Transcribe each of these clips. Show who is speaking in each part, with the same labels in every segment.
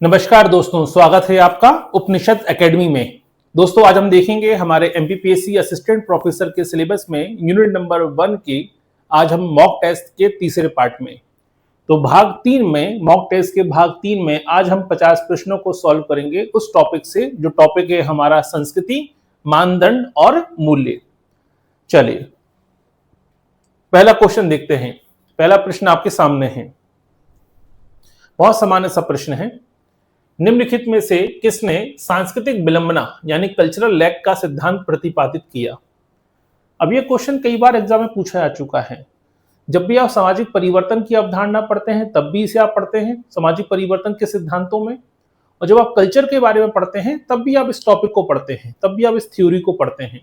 Speaker 1: नमस्कार दोस्तों, स्वागत है आपका उपनिषद एकेडमी में। दोस्तों, आज हम देखेंगे हमारे एमपीपीएससी असिस्टेंट प्रोफेसर के सिलेबस में यूनिट नंबर 1 की आज हम मॉक टेस्ट के तीसरे पार्ट में। तो भाग 3 में, मॉक टेस्ट के भाग 3 में आज हम 50 प्रश्नों को सॉल्व करेंगे उस टॉपिक से जो टॉपिक है हमारा संस्कृति, मानदंड और मूल्य। चलिए पहला क्वेश्चन देखते हैं। पहला प्रश्न आपके सामने है, बहुत सामान्य सा प्रश्न है। निम्नलिखित में से किसने सांस्कृतिक विलंबना यानी कल्चरल लैग का सिद्धांत प्रतिपादित किया? अब यह क्वेश्चन कई बार एग्जाम में पूछा जा चुका है। जब भी आप सामाजिक परिवर्तन की अवधारणा पढ़ते हैं तब भी इसे आप पढ़ते हैं सामाजिक परिवर्तन के सिद्धांतों में, और जब आप कल्चर के बारे में पढ़ते हैं तब भी आप इस टॉपिक को पढ़ते हैं, तब भी आप इस थ्योरी को पढ़ते हैं।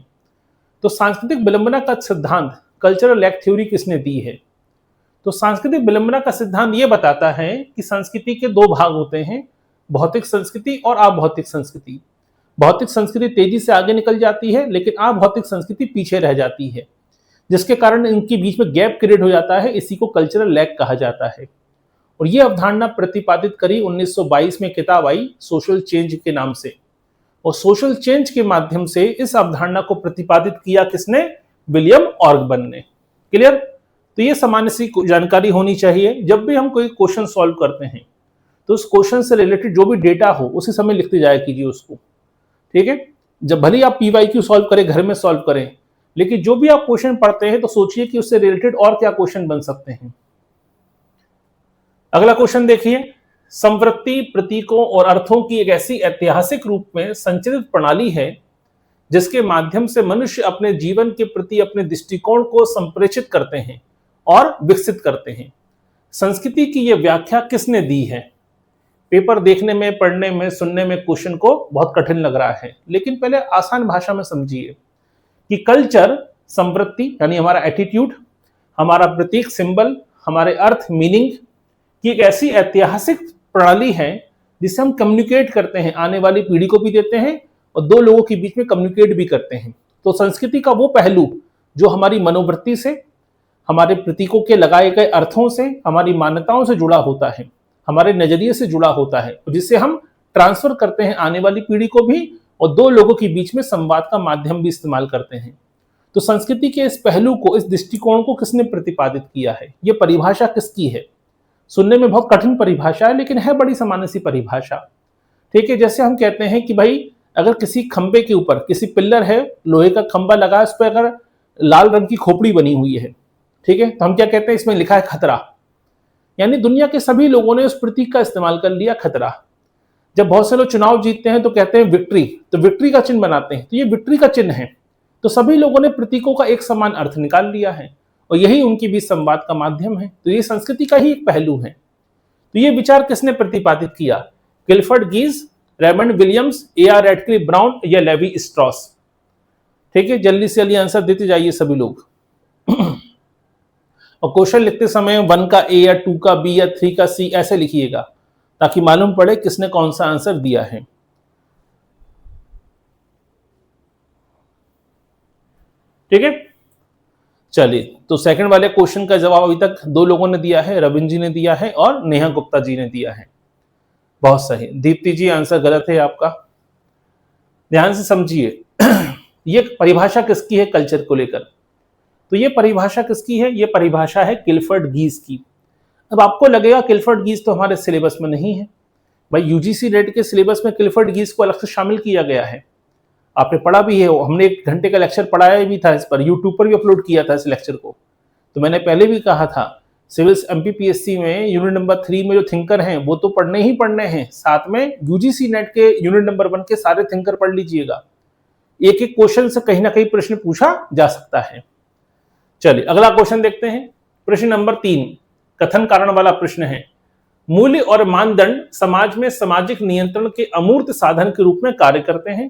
Speaker 1: तो सांस्कृतिक विलंबना का सिद्धांत, कल्चरल लैग थ्योरी किसने दी है? तो सांस्कृतिक विलंबना का सिद्धांत यह बताता है कि संस्कृति के दो भाग होते हैं, भौतिक संस्कृति और अभौतिक संस्कृति। भौतिक संस्कृति तेजी से आगे निकल जाती है लेकिन अभौतिक संस्कृति पीछे रह जाती है, जिसके कारण इनके बीच में गैप क्रिएट हो जाता है। इसी को कल्चरल लैग कहा जाता है। और यह अवधारणा प्रतिपादित करी 1922 में किताब आई सोशल चेंज के नाम से, और सोशल चेंज के माध्यम से इस अवधारणा को प्रतिपादित किया किसने? विलियम ऑर्गन ने। क्लियर? तो ये सामान्य सी जानकारी होनी चाहिए। जब भी हम कोई क्वेश्चन सॉल्व करते हैं तो उस क्वेश्चन से रिलेटेड जो भी डेटा हो उसी समय लिखते जाया कीजिए उसको, ठीक है। जब भले आप पीवाईक्यू सॉल्व करें, घर में सॉल्व करें, लेकिन जो भी आप क्वेश्चन पढ़ते हैं तो सोचिए कि उससे रिलेटेड और क्या क्वेश्चन बन सकते हैं। अगला क्वेश्चन देखिए, संवृत्ति प्रतीकों और अर्थों की एक ऐसी ऐतिहासिक रूप में संचित प्रणाली है जिसके माध्यम से मनुष्य अपने जीवन के प्रति अपने दृष्टिकोण को संप्रेषित करते हैं और विकसित करते हैं। संस्कृति की यह व्याख्या किसने दी है? पेपर देखने में, पढ़ने में, सुनने में क्वेश्चन को बहुत कठिन लग रहा है, लेकिन पहले आसान भाषा में समझिए कि कल्चर संवृत्ति यानी हमारा एटीट्यूड, हमारा प्रतीक सिंबल, हमारे अर्थ मीनिंग की एक ऐसी ऐतिहासिक प्रणाली है जिससे हम कम्युनिकेट करते हैं, आने वाली पीढ़ी को भी देते हैं और दो लोगों के बीच में कम्युनिकेट भी करते हैं। तो संस्कृति का वो पहलू जो हमारी मनोवृत्ति से, हमारे प्रतीकों के लगाए गए अर्थों से, हमारी मान्यताओं से जुड़ा होता है, हमारे नजरिए से जुड़ा होता है, जिससे हम ट्रांसफर करते हैं आने वाली पीढ़ी को भी और दो लोगों के बीच में संवाद का माध्यम भी इस्तेमाल करते हैं। तो संस्कृति के इस पहलू को, इस दृष्टिकोण को किसने प्रतिपादित किया है? ये परिभाषा किसकी है? सुनने में बहुत कठिन परिभाषा है लेकिन है बड़ी सामान्य सी परिभाषा, ठीक है। जैसे हम कहते हैं कि भाई अगर किसी खंबे के ऊपर, किसी पिल्लर है, लोहे का खंबा लगा है, उस पर अगर लाल रंग की खोपड़ी बनी हुई है, ठीक है, तो हम क्या कहते हैं? इसमें लिखा है खतरा। यानी दुनिया के सभी लोगों ने उस प्रतीक का इस्तेमाल कर लिया, खतरा। जब बहुत से लोग चुनाव जीतते हैं तो कहते हैं विक्ट्री, तो विक्ट्री का चिन्ह बनाते हैं, तो ये विक्ट्री का चिन्ह है। तो सभी लोगों ने प्रतीकों का एक समान अर्थ निकाल लिया है और यही उनके बीच संवाद का माध्यम है। तो ये संस्कृति का ही एक पहलू है। तो ये विचार किसने प्रतिपादित किया? गिलफर्ड गीज, रेमंड विलियम्स, ए.आर. रैडक्लिफ ब्राउन या लेवी स्ट्रॉस? ठीक है, जल्दी से जल्दी आंसर देते जाइए सभी लोग। और क्वेश्चन लिखते समय 1 का ए या 2 का बी या 3 का सी ऐसे लिखिएगा ताकि मालूम पड़े किसने कौन सा आंसर दिया है। ठीक है, चलिए। तो सेकंड वाले क्वेश्चन का जवाब अभी तक दो लोगों ने दिया है, रविंद्र जी ने दिया है और नेहा गुप्ता जी ने दिया है। बहुत सही। दीप्ति जी, आंसर गलत है आपका। ध्यान से समझिए ये परिभाषा किसकी है कल्चर को लेकर? तो ये परिभाषा किसकी है? ये परिभाषा है गिलफर्ड गीज की। अब आपको लगेगा गिलफर्ड गीज तो हमारे सिलेबस में नहीं है। भाई यूजीसी नेट के सिलेबस में गिलफर्ड गीज को अलग से शामिल किया गया है, आपने पढ़ा भी है, हमने 1 घंटे का लेक्चर पढ़ाया भी था इस पर, यूट्यूब पर भी अपलोड किया था इस लेक्चर को। तो मैंने पहले भी कहा था सिविल्स एमपीपीएससी में यूनिट नंबर 3 में जो थिंकर हैं वो तो पढ़ने ही पढ़ने हैं, साथ में यूजीसी नेट के यूनिट नंबर 1 के सारे थिंकर पढ़ लीजिएगा। एक एक क्वेश्चन से कहीं ना कहीं प्रश्न पूछा जा सकता है। चलिए अगला क्वेश्चन देखते हैं। प्रश्न नंबर 3 कथन कारण वाला प्रश्न है। मूल्य और मानदंड समाज में सामाजिक नियंत्रण के अमूर्त साधन के रूप में कार्य करते हैं।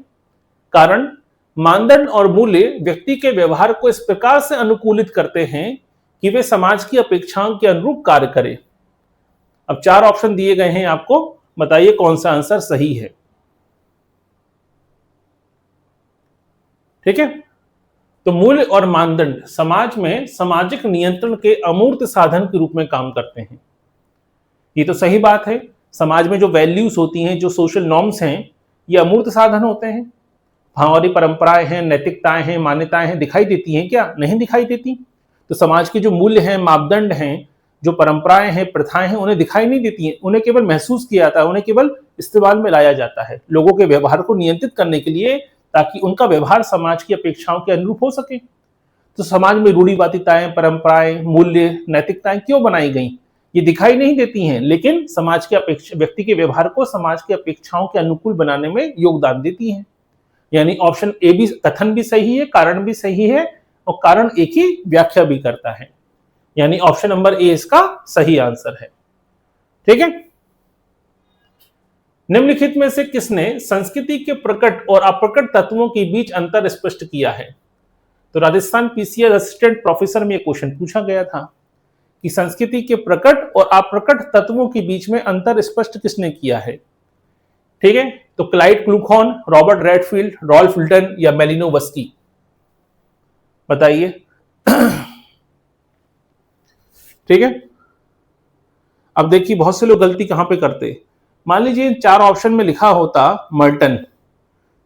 Speaker 1: कारण, मानदंड और मूल्य व्यक्ति के व्यवहार को इस प्रकार से अनुकूलित करते हैं कि वे समाज की अपेक्षाओं के अनुरूप कार्य करें। अब 4 ऑप्शन दिए गए हैं, आपको बताइए कौन सा आंसर सही है। ठीक है, तो मूल्य और मानदंड समाज में सामाजिक नियंत्रण के अमूर्त साधन के रूप में काम करते हैं। ये तो सही बात है। समाज में जो वैल्यूज होती हैं, जो सोशल नॉर्म्स हैं, ये अमूर्त साधन होते हैं। हमारी परंपराएं हैं, नैतिकताएं हैं, मान्यताएं हैं, दिखाई देती हैं क्या? नहीं दिखाई देती। तो समाज के जो मूल्य हैं, मापदंड हैं, जो परंपराएं हैं, प्रथाएं हैं, उन्हें दिखाई नहीं देती हैं। उन्हें केवल महसूस किया जाता है, उन्हें केवल इस्तेमाल में लाया जाता है लोगों के व्यवहार को नियंत्रित करने के लिए, ताकि उनका व्यवहार समाज की अपेक्षाओं के अनुरूप हो सके। तो समाज में रूढ़िवादिताएं, परंपराएं, मूल्य, नैतिकताएं क्यों बनाई गई? ये दिखाई नहीं देती हैं, लेकिन समाज के अपेक्षा, व्यक्ति के व्यवहार को समाज की अपेक्षाओं के अनुकूल बनाने में योगदान देती हैं। यानी ऑप्शन ए भी कथन भी सही है, कारण भी सही है, और कारण एक ही व्याख्या भी करता है। यानी ऑप्शन नंबर ए इसका सही आंसर है। ठीक है। निम्नलिखित में से किसने संस्कृति के प्रकट और अप्रकट तत्वों के बीच अंतर स्पष्ट किया है? तो राजस्थान पीसीएस असिस्टेंट प्रोफेसर में यह क्वेश्चन पूछा गया था कि संस्कृति के प्रकट और अप्रकट तत्वों के बीच में अंतर स्पष्ट किसने किया है? ठीक है। तो Clyde Kluckhohn, Robert Redfield, Ralph Linton या मेलिनोवस्की, बताइए। ठीक है। अब देखिए बहुत से लोग गलती कहां पे करते। मान लीजिए 4 ऑप्शन में लिखा होता मर्टन,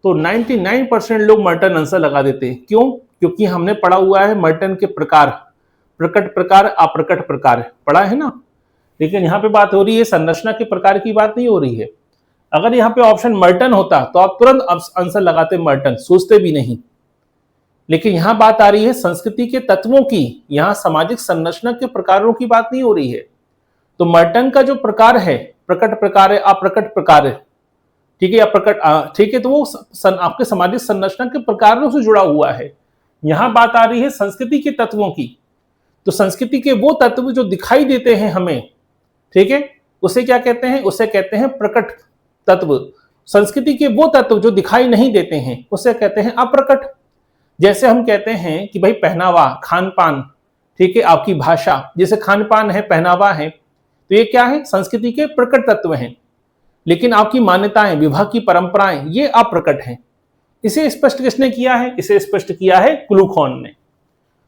Speaker 1: तो 99% लोग मर्टन आंसर लगा देते। क्यों? क्योंकि हमने पढ़ा हुआ है मर्टन के प्रकार, प्रकट प्रकार, अप्रकट प्रकार, पढ़ा है ना। लेकिन यहां पे बात हो रही है संरचना के प्रकार की बात नहीं हो रही है। अगर यहाँ पे ऑप्शन मर्टन होता तो आप तुरंत आंसर लगाते मर्टन, सोचते भी नहीं। लेकिन यहां बात आ रही है संस्कृति के तत्वों की, यहां सामाजिक संरचना के प्रकारों की बात नहीं हो रही है। तो मर्टन का जो प्रकार है, प्रकट प्रकार है, अप्रकट प्रकार है, ठीक है, अप्रकट, ठीक है, तो वो आपके सामाजिक संरचना के प्रकारों से जुड़ा हुआ है। यहां बात आ रही है संस्कृति के तत्वों की। तो संस्कृति के वो तत्व जो दिखाई देते हैं हमें, ठीक है, उसे क्या कहते हैं? उसे कहते हैं प्रकट तत्व। संस्कृति के वो तत्व जो दिखाई नहीं देते हैं उसे कहते हैं अप्रकट। जैसे हम कहते हैं कि भाई पहनावा, खान पान, ठीक है, आपकी भाषा, जैसे खान पान है, पहनावा है, तो ये क्या है? संस्कृति के प्रकट तत्व हैं। लेकिन आपकी मान्यताएं, विवाह की परंपराएं, ये अप्रकट हैं। इसे स्पष्ट किसने किया है? इसे स्पष्ट किया है क्लूखॉन ने।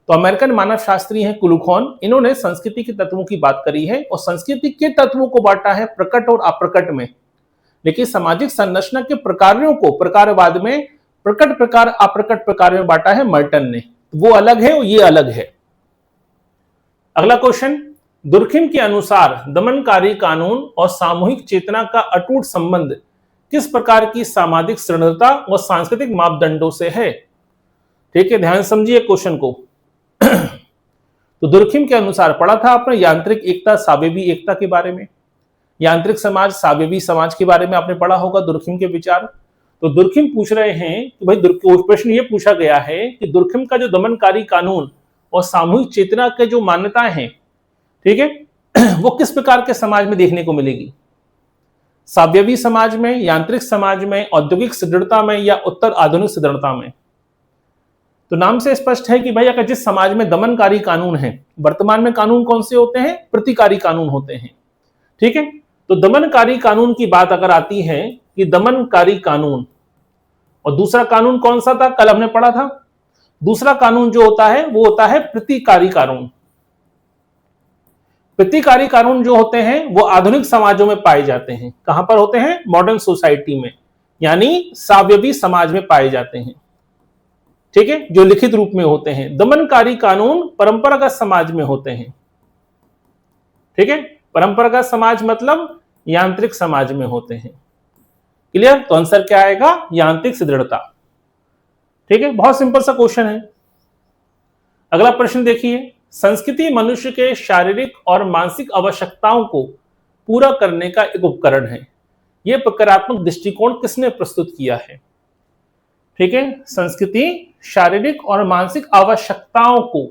Speaker 1: तो अमेरिकन मानव शास्त्री हैं क्लूखॉन, इन्होंने संस्कृति के तत्वों की बात करी है और संस्कृति के तत्वों को बांटा है प्रकट और अप्रकट में। लेकिन सामाजिक संरचना के प्रकारों को प्रकारवाद में प्रकट प्रकार, अप्रकट प्रकार में बांटा है मर्टन ने। वो अलग है और ये अलग है। अगला क्वेश्चन, दुर्खिम के अनुसार दमनकारी कानून और सामूहिक चेतना का अटूट संबंध किस प्रकार की सामाजिक संरचना और सांस्कृतिक मापदंडों से है? ठीक है, ध्यान समझिए क्वेश्चन को। तो दुर्खिम के अनुसार पढ़ा था आपने यांत्रिक एकता, सावेवी एकता के बारे में, यांत्रिक समाज, सावेवी समाज के बारे में आपने पढ़ा होगा दुर्खिम के विचार। तो दुर्खिम पूछ रहे हैं कि भाई प्रश्न ये पूछा गया है कि दुर्खिम का जो दमनकारी कानून और सामूहिक चेतना के जो मान्यताएं हैं, ठीक है, वो किस प्रकार के समाज में देखने को मिलेगी? साव्यवी समाज में, यांत्रिक समाज में, औद्योगिक सुदृढ़ता में या उत्तर आधुनिक सुदृढ़ता में? तो नाम से स्पष्ट है कि भाई अगर जिस समाज में दमनकारी कानून है, वर्तमान में कानून कौन से होते हैं? प्रतिकारी कानून होते हैं। ठीक है, तो दमनकारी कानून की बात अगर आती है कि दमनकारी कानून, और दूसरा कानून कौन सा था? कल हमने पढ़ा था। दूसरा कानून जो होता है वो होता है प्रतिकारी कानून। प्रतिकारी कानून जो होते हैं वो आधुनिक समाजों में पाए जाते हैं। कहां पर होते हैं? मॉडर्न सोसाइटी में, यानी साव्यवी समाज में पाए जाते हैं। ठीक है, जो लिखित रूप में होते हैं। दमनकारी कानून परंपरागत समाज में होते हैं। ठीक है, परंपरागत समाज मतलब यांत्रिक समाज में होते हैं। क्लियर? तो आंसर क्या आएगा? यांत्रिक सुदृढ़ता। ठीक है, बहुत सिंपल सा क्वेश्चन है। अगला प्रश्न देखिए, संस्कृति मनुष्य के शारीरिक और मानसिक आवश्यकताओं को पूरा करने का एक उपकरण है। यह प्रकारात्मक दृष्टिकोण किसने प्रस्तुत किया है? ठीक है, संस्कृति शारीरिक और मानसिक आवश्यकताओं को,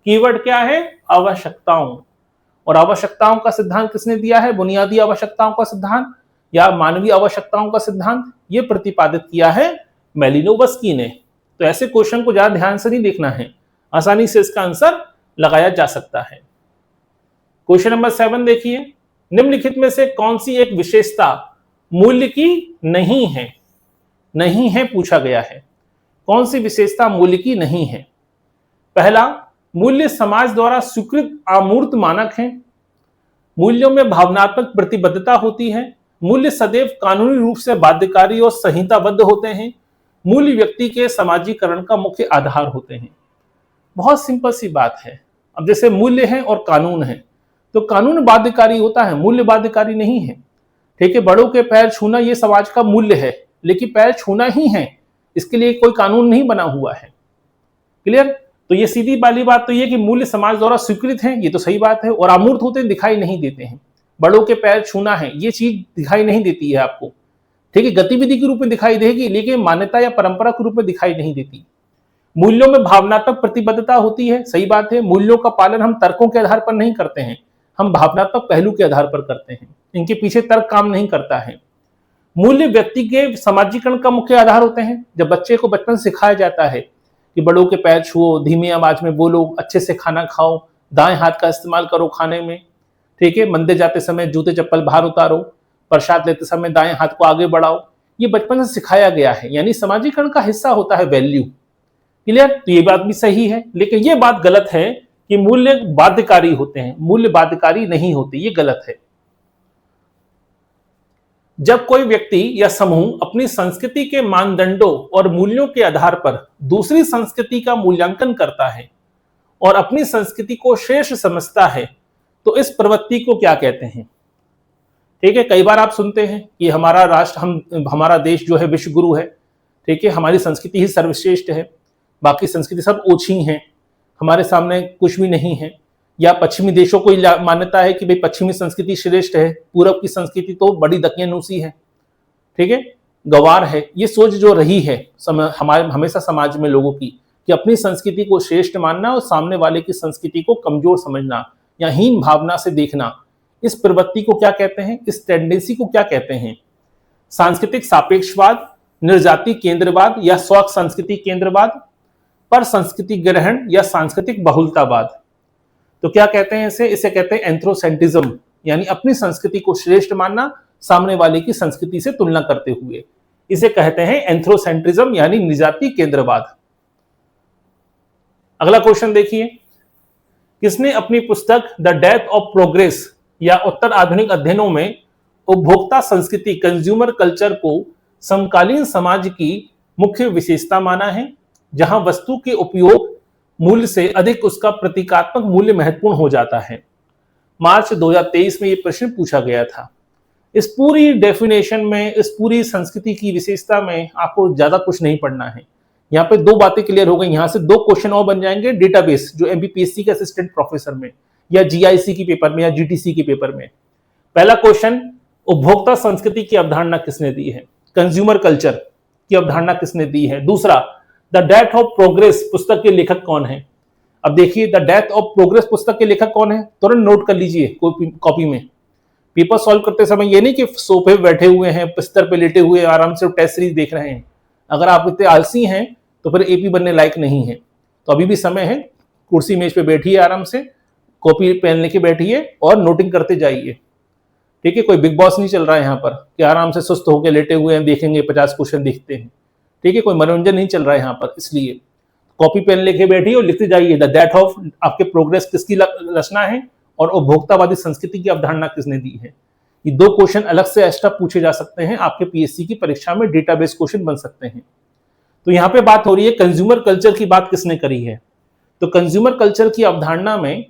Speaker 1: कीवर्ड क्या है? आवश्यकताओं। और आवश्यकताओं का सिद्धांत किसने दिया है? बुनियादी आवश्यकताओं का सिद्धांत या मानवीय आवश्यकताओं का सिद्धांत, यह प्रतिपादित किया है मेलिनोवस्की ने। तो ऐसे क्वेश्चन को ज्यादा ध्यान से नहीं देखना है, आसानी से इसका आंसर लगाया जा सकता है। क्वेश्चन नंबर 7 देखिए, निम्नलिखित में से कौन सी एक विशेषता मूल्य की नहीं है? नहीं है पूछा गया है। कौन सी विशेषता मूल्य की नहीं है? पहला, मूल्य समाज द्वारा स्वीकृत अमूर्त मानक हैं। मूल्यों में भावनात्मक प्रतिबद्धता होती है। मूल्य सदैव कानूनी रूप से बाध्यकारी और संहिताबद्ध होते हैं। मूल्य व्यक्ति के समाजीकरण का मुख्य आधार होते हैं। बहुत सिंपल सी बात है। अब जैसे मूल्य है और कानून है, तो कानून बाध्यकारी होता है, मूल्य बाध्यकारी नहीं है। ठीक है, बड़ों के पैर छूना ये समाज का मूल्य है, लेकिन पैर छूना ही है, इसके लिए कोई कानून नहीं बना हुआ है। क्लियर? तो ये सीधी वाली बात तो ये कि मूल्य समाज द्वारा स्वीकृत है, ये तो सही बात है, और अमूर्त होते हैं, दिखाई नहीं देते हैं। बड़ों के पैर छूना है, ये चीज दिखाई नहीं देती है आपको। ठीक है, गतिविधि के रूप में दिखाई देगी, लेकिन मान्यता या परंपरा के रूप में दिखाई नहीं देती। मूल्यों में भावनात्मक प्रतिबद्धता होती है, सही बात है। मूल्यों का पालन हम तर्कों के आधार पर नहीं करते हैं, हम भावनात्मक पहलू के आधार पर करते हैं, इनके पीछे तर्क काम नहीं करता है। मूल्य व्यक्ति के समाजीकरण का मुख्य आधार होते हैं। जब बच्चे को बचपन से सिखाया जाता है कि बड़ों के पैर छुओ, धीमी आवाज में बोलो, अच्छे से खाना खाओ, दाएं हाथ का इस्तेमाल करो खाने में, ठीक है, मंदिर जाते समय जूते चप्पल बाहर उतारो, प्रसाद लेते समय दाएं हाथ को आगे बढ़ाओ, ये बचपन से सिखाया गया है, यानी समाजीकरण का हिस्सा होता है वैल्यू। क्लियर? तो ये बात भी सही है, लेकिन ये बात गलत है कि मूल्य बाध्यकारी होते हैं। मूल्य बाध्यकारी नहीं होते, ये गलत है। जब कोई व्यक्ति या समूह अपनी संस्कृति के मानदंडों और मूल्यों के आधार पर दूसरी संस्कृति का मूल्यांकन करता है और अपनी संस्कृति को श्रेष्ठ समझता है, तो इस प्रवृत्ति को क्या कहते हैं? ठीक है, कई बार आप सुनते हैं कि हमारा राष्ट्र, हमारा देश जो है विश्व गुरु है, ठीक है, हमारी संस्कृति ही सर्वश्रेष्ठ है, बाकी संस्कृति सब ओछी हैं, हमारे सामने कुछ भी नहीं है। या पश्चिमी देशों को मान्यता है कि भाई पश्चिमी संस्कृति श्रेष्ठ है, पूरब की संस्कृति तो बड़ी दकियानूसी है, ठीक है, गवार है। ये सोच जो रही है हमारे हमेशा समाज में लोगों की, कि अपनी संस्कृति को श्रेष्ठ मानना और सामने वाले की संस्कृति को कमजोर समझना या हीन भावना से देखना, इस प्रवृत्ति को क्या कहते हैं? इस टेंडेंसी को क्या कहते हैं? सांस्कृतिक सापेक्षवाद, निर्जाति केंद्रवाद या स्व संस्कृति केंद्रवाद, पर संस्कृति ग्रहण या सांस्कृतिक बहुलतावाद। तो क्या कहते हैं इसे कहते हैं एंथ्रोसेंट्रिज्म, यानी अपनी संस्कृति को श्रेष्ठ मानना सामने वाले की संस्कृति से तुलना करते हुए, इसे कहते हैं एंथ्रोसेंट्रिज्म यानी निजाति केंद्रवाद। अगला क्वेश्चन देखिए, किसने अपनी पुस्तक द डेथ ऑफ प्रोग्रेस या उत्तर आधुनिक अध्ययनों में उपभोक्ता संस्कृति कंज्यूमर कल्चर को समकालीन समाज की मुख्य विशेषता माना है, जहां वस्तु के उपयोग मूल्य से अधिक उसका प्रतीकात्मक मूल्य महत्वपूर्ण हो जाता है? मार्च 2023 में यह प्रश्न पूछा गया था। इस पूरी डेफिनेशन में, इस पूरी संस्कृति की विशेषता में आपको ज्यादा कुछ नहीं पढ़ना है। यहाँ पे दो बातें क्लियर हो गई, यहाँ से दो क्वेश्चन और बन जाएंगे डेटाबेस, जो एमपीपीएससी के असिस्टेंट प्रोफेसर में या जीआईसी की पेपर में या जीटीसी के पेपर में। पहला क्वेश्चन, उपभोक्ता संस्कृति की अवधारणा किसने दी है? कंज्यूमर कल्चर की अवधारणा किसने दी है? दूसरा, द डेथ ऑफ प्रोग्रेस पुस्तक के लेखक कौन है? अब देखिए, द डेथ ऑफ प्रोग्रेस पुस्तक के लेखक कौन है, तुरंत नोट कर लीजिए कॉपी में। पेपर सॉल्व करते समय ये नहीं कि सोफे पे बैठे हुए हैं, बिस्तर पे लेटे हुए आराम से टेस्ट सीरीज देख रहे हैं। अगर आप इतने आलसी हैं तो फिर एपी बनने लायक नहीं है। तो अभी भी समय है, कुर्सी मेज पे बैठिए, आराम से कॉपी पेन लेके बैठिए और नोटिंग करते जाइए। ठीक है, कोई बिग बॉस नहीं चल रहा है यहाँ पर कि आराम से सुस्त होकर लेटे हुए हैं, देखेंगे 50 क्वेश्चन देखते हैं। ठीक है, कोई मनोरंजन नहीं चल रहा है यहाँ पर, इसलिए कॉपी पेन लेके बैठिए और लिखते जाइए द डेथ ऑफ आपके प्रोग्रेस किसकी रचना है और उपभोक्तावादी संस्कृति की अवधारणा किसने दी है। ये दो क्वेश्चन अलग से एक्स्ट्रा पूछे जा सकते हैं, आपके पीएससी की परीक्षा में डेटाबेस क्वेश्चन बन सकते हैं। तो यहाँ पे बात हो रही है कंज्यूमर कल्चर की, बात किसने करी है? तो कंज्यूमर कल्चर की अवधारणा में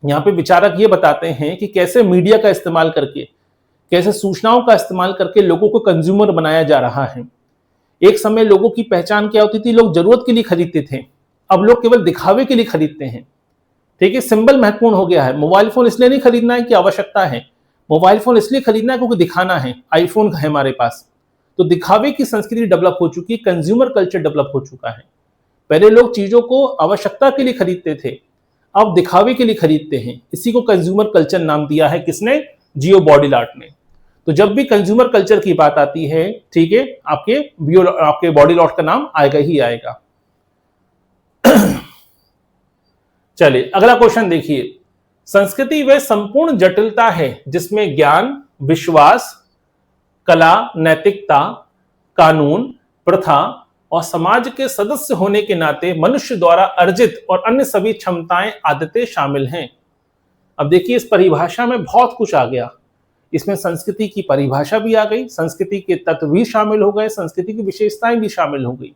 Speaker 1: यहाँ पे विचारक ये बताते हैं कि कैसे मीडिया का इस्तेमाल करके, कैसे सूचनाओं का इस्तेमाल करके लोगों को कंज्यूमर बनाया जा रहा है। एक समय लोगों की पहचान क्या होती थी? लोग जरूरत के लिए खरीदते थे, अब लोग केवल दिखावे के लिए खरीदते हैं। ठीक है, सिंबल महत्वपूर्ण हो गया है। मोबाइल फोन इसलिए नहीं खरीदना है कि आवश्यकता है, मोबाइल फोन इसलिए खरीदना है क्योंकि दिखाना है, आईफोन है हमारे पास। तो दिखावे की संस्कृति डेवलप हो चुकी है, कंज्यूमर कल्चर डेवलप हो चुका है। पहले लोग चीजों को आवश्यकता के लिए खरीदते थे, अब दिखावे के लिए खरीदते हैं। इसी को कंज्यूमर कल्चर नाम दिया है किसने? जियो बॉडीलार्ट ने। तो जब भी कंज्यूमर कल्चर की बात आती है, ठीक है, आपके बॉडीलार्ट का नाम आएगा ही आएगा। चलिए अगला क्वेश्चन देखिए, संस्कृति वह संपूर्ण जटिलता है जिसमें ज्ञान, विश्वास, कला, नैतिकता, कानून, प्रथा और समाज के सदस्य होने के नाते मनुष्य द्वारा अर्जित और अन्य सभी क्षमताएं, आदतें शामिल हैं। अब देखिए इस परिभाषा में बहुत कुछ आ गया, इसमें संस्कृति की परिभाषा भी आ गई, संस्कृति के तत्व भी शामिल हो गए, संस्कृति की विशेषताएं भी शामिल हो गई।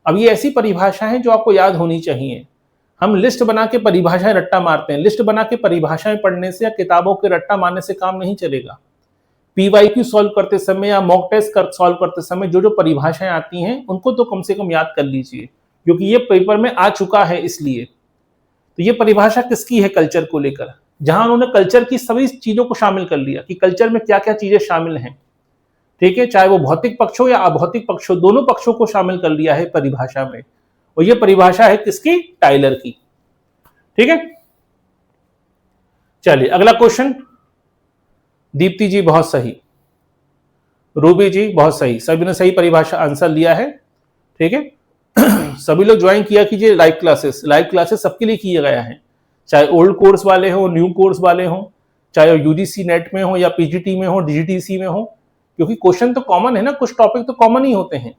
Speaker 1: अब ये ऐसी परिभाषा है जो आपको याद होनी चाहिए। हम लिस्ट बना के परिभाषाएं रट्टा मारते हैं, लिस्ट बना के परिभाषाएं पढ़ने से या किताबों के रट्टा मारने से काम नहीं चलेगा। पीवाईक्यू सॉल्व करते समय या मॉक टेस्ट सॉल्व करते समय जो जो परिभाषाएं आती हैं उनको तो कम से कम याद कर लीजिए, क्योंकि ये पेपर में आ चुका है। इसलिए तो ये परिभाषा किसकी है? कल्चर को लेकर, जहां उन्होंने कल्चर की सभी चीजों को शामिल कर लिया कि कल्चर में क्या क्या चीजें शामिल हैं। ठीक है, चाहे वो भौतिक पक्ष हो या अभौतिक पक्ष हो, दोनों पक्षों को शामिल कर लिया है परिभाषा में। और ये परिभाषा है किसकी? टाइलर की। ठीक है, चलिए अगला क्वेश्चन। दीप्ति जी बहुत सही, रूबी जी बहुत सही, सभी ने सही परिभाषा आंसर लिया है। ठीक है सभी लोग ज्वाइन किया कीजिए लाइव क्लासेस। लाइव क्लासेस सबके लिए किया गया है, चाहे ओल्ड कोर्स वाले हो, न्यू कोर्स वाले हो, चाहे यूजीसी नेट में हो या पीजीटी में हो, डीजीटीसी में हो, क्योंकि क्वेश्चन तो कॉमन है ना, कुछ टॉपिक तो कॉमन ही होते हैं।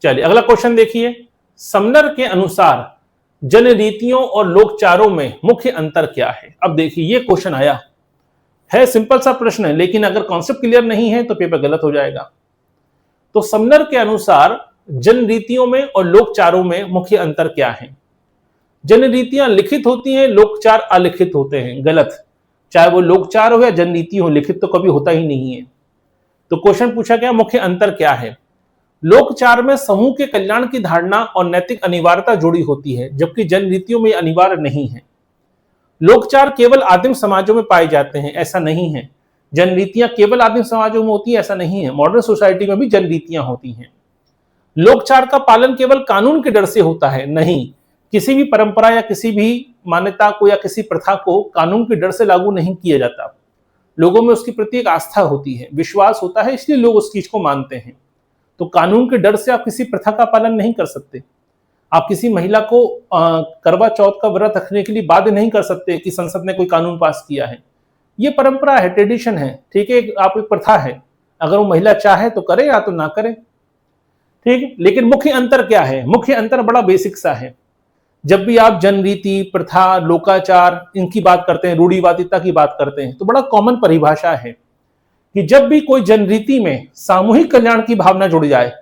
Speaker 1: चलिए अगला क्वेश्चन देखिए। समनर के अनुसार जनरीतियों और लोकचारों में मुख्य अंतर क्या है? अब देखिए ये क्वेश्चन आया है, सिंपल सा प्रश्न है, लेकिन अगर कॉन्सेप्ट क्लियर नहीं है तो पेपर गलत हो जाएगा। तो समनर के अनुसार जनरीतियों में और लोकचारों में मुख्य अंतर क्या है? जनरीतियां लिखित होती हैं, लोकचार अलिखित होते हैं। गलत, चाहे वो लोकचार हो या जनरीति हो, लिखित तो कभी होता ही नहीं है। तो क्वेश्चन पूछा गया मुख्य अंतर क्या है? लोकचार में समूह के कल्याण की धारणा और नैतिक अनिवार्यता जुड़ी होती है, जबकि जनरीतियों में अनिवार्य नहीं है। लोकचार केवल आदिम समाजों में पाए जाते हैं, ऐसा नहीं है। जनरीतियां केवल आदिम समाजों में होती है, ऐसा नहीं है। मॉडर्न सोसाइटी में भी जनरीतियां होती हैं। लोकचार का पालन केवल कानून के डर से होता है, नहीं। किसी भी परंपरा या किसी भी मान्यता को या किसी प्रथा को कानून के डर से लागू नहीं किया जाता। लोगों में उसके प्रति एक आस्था होती है, विश्वास होता है, इसलिए लोग उस चीज को मानते हैं। तो कानून के डर से आप किसी प्रथा का पालन नहीं कर सकते। आप किसी महिला को करवा चौथ का व्रत रखने के लिए बाध्य नहीं कर सकते कि संसद ने कोई कानून पास किया है। ये परंपरा है, ट्रेडिशन है। ठीक है, आप एक प्रथा है, अगर वो महिला चाहे तो करे या तो ना करे। ठीक है, लेकिन मुख्य अंतर क्या है? मुख्य अंतर बड़ा बेसिक सा है। जब भी आप जनरीति, प्रथा, लोकाचार इनकी बात करते हैं, रूढ़िवादिता की बात करते हैं, तो बड़ा कॉमन परिभाषा है कि जब भी कोई जनरीति में सामूहिक कल्याण की भावना जुड़ जाए,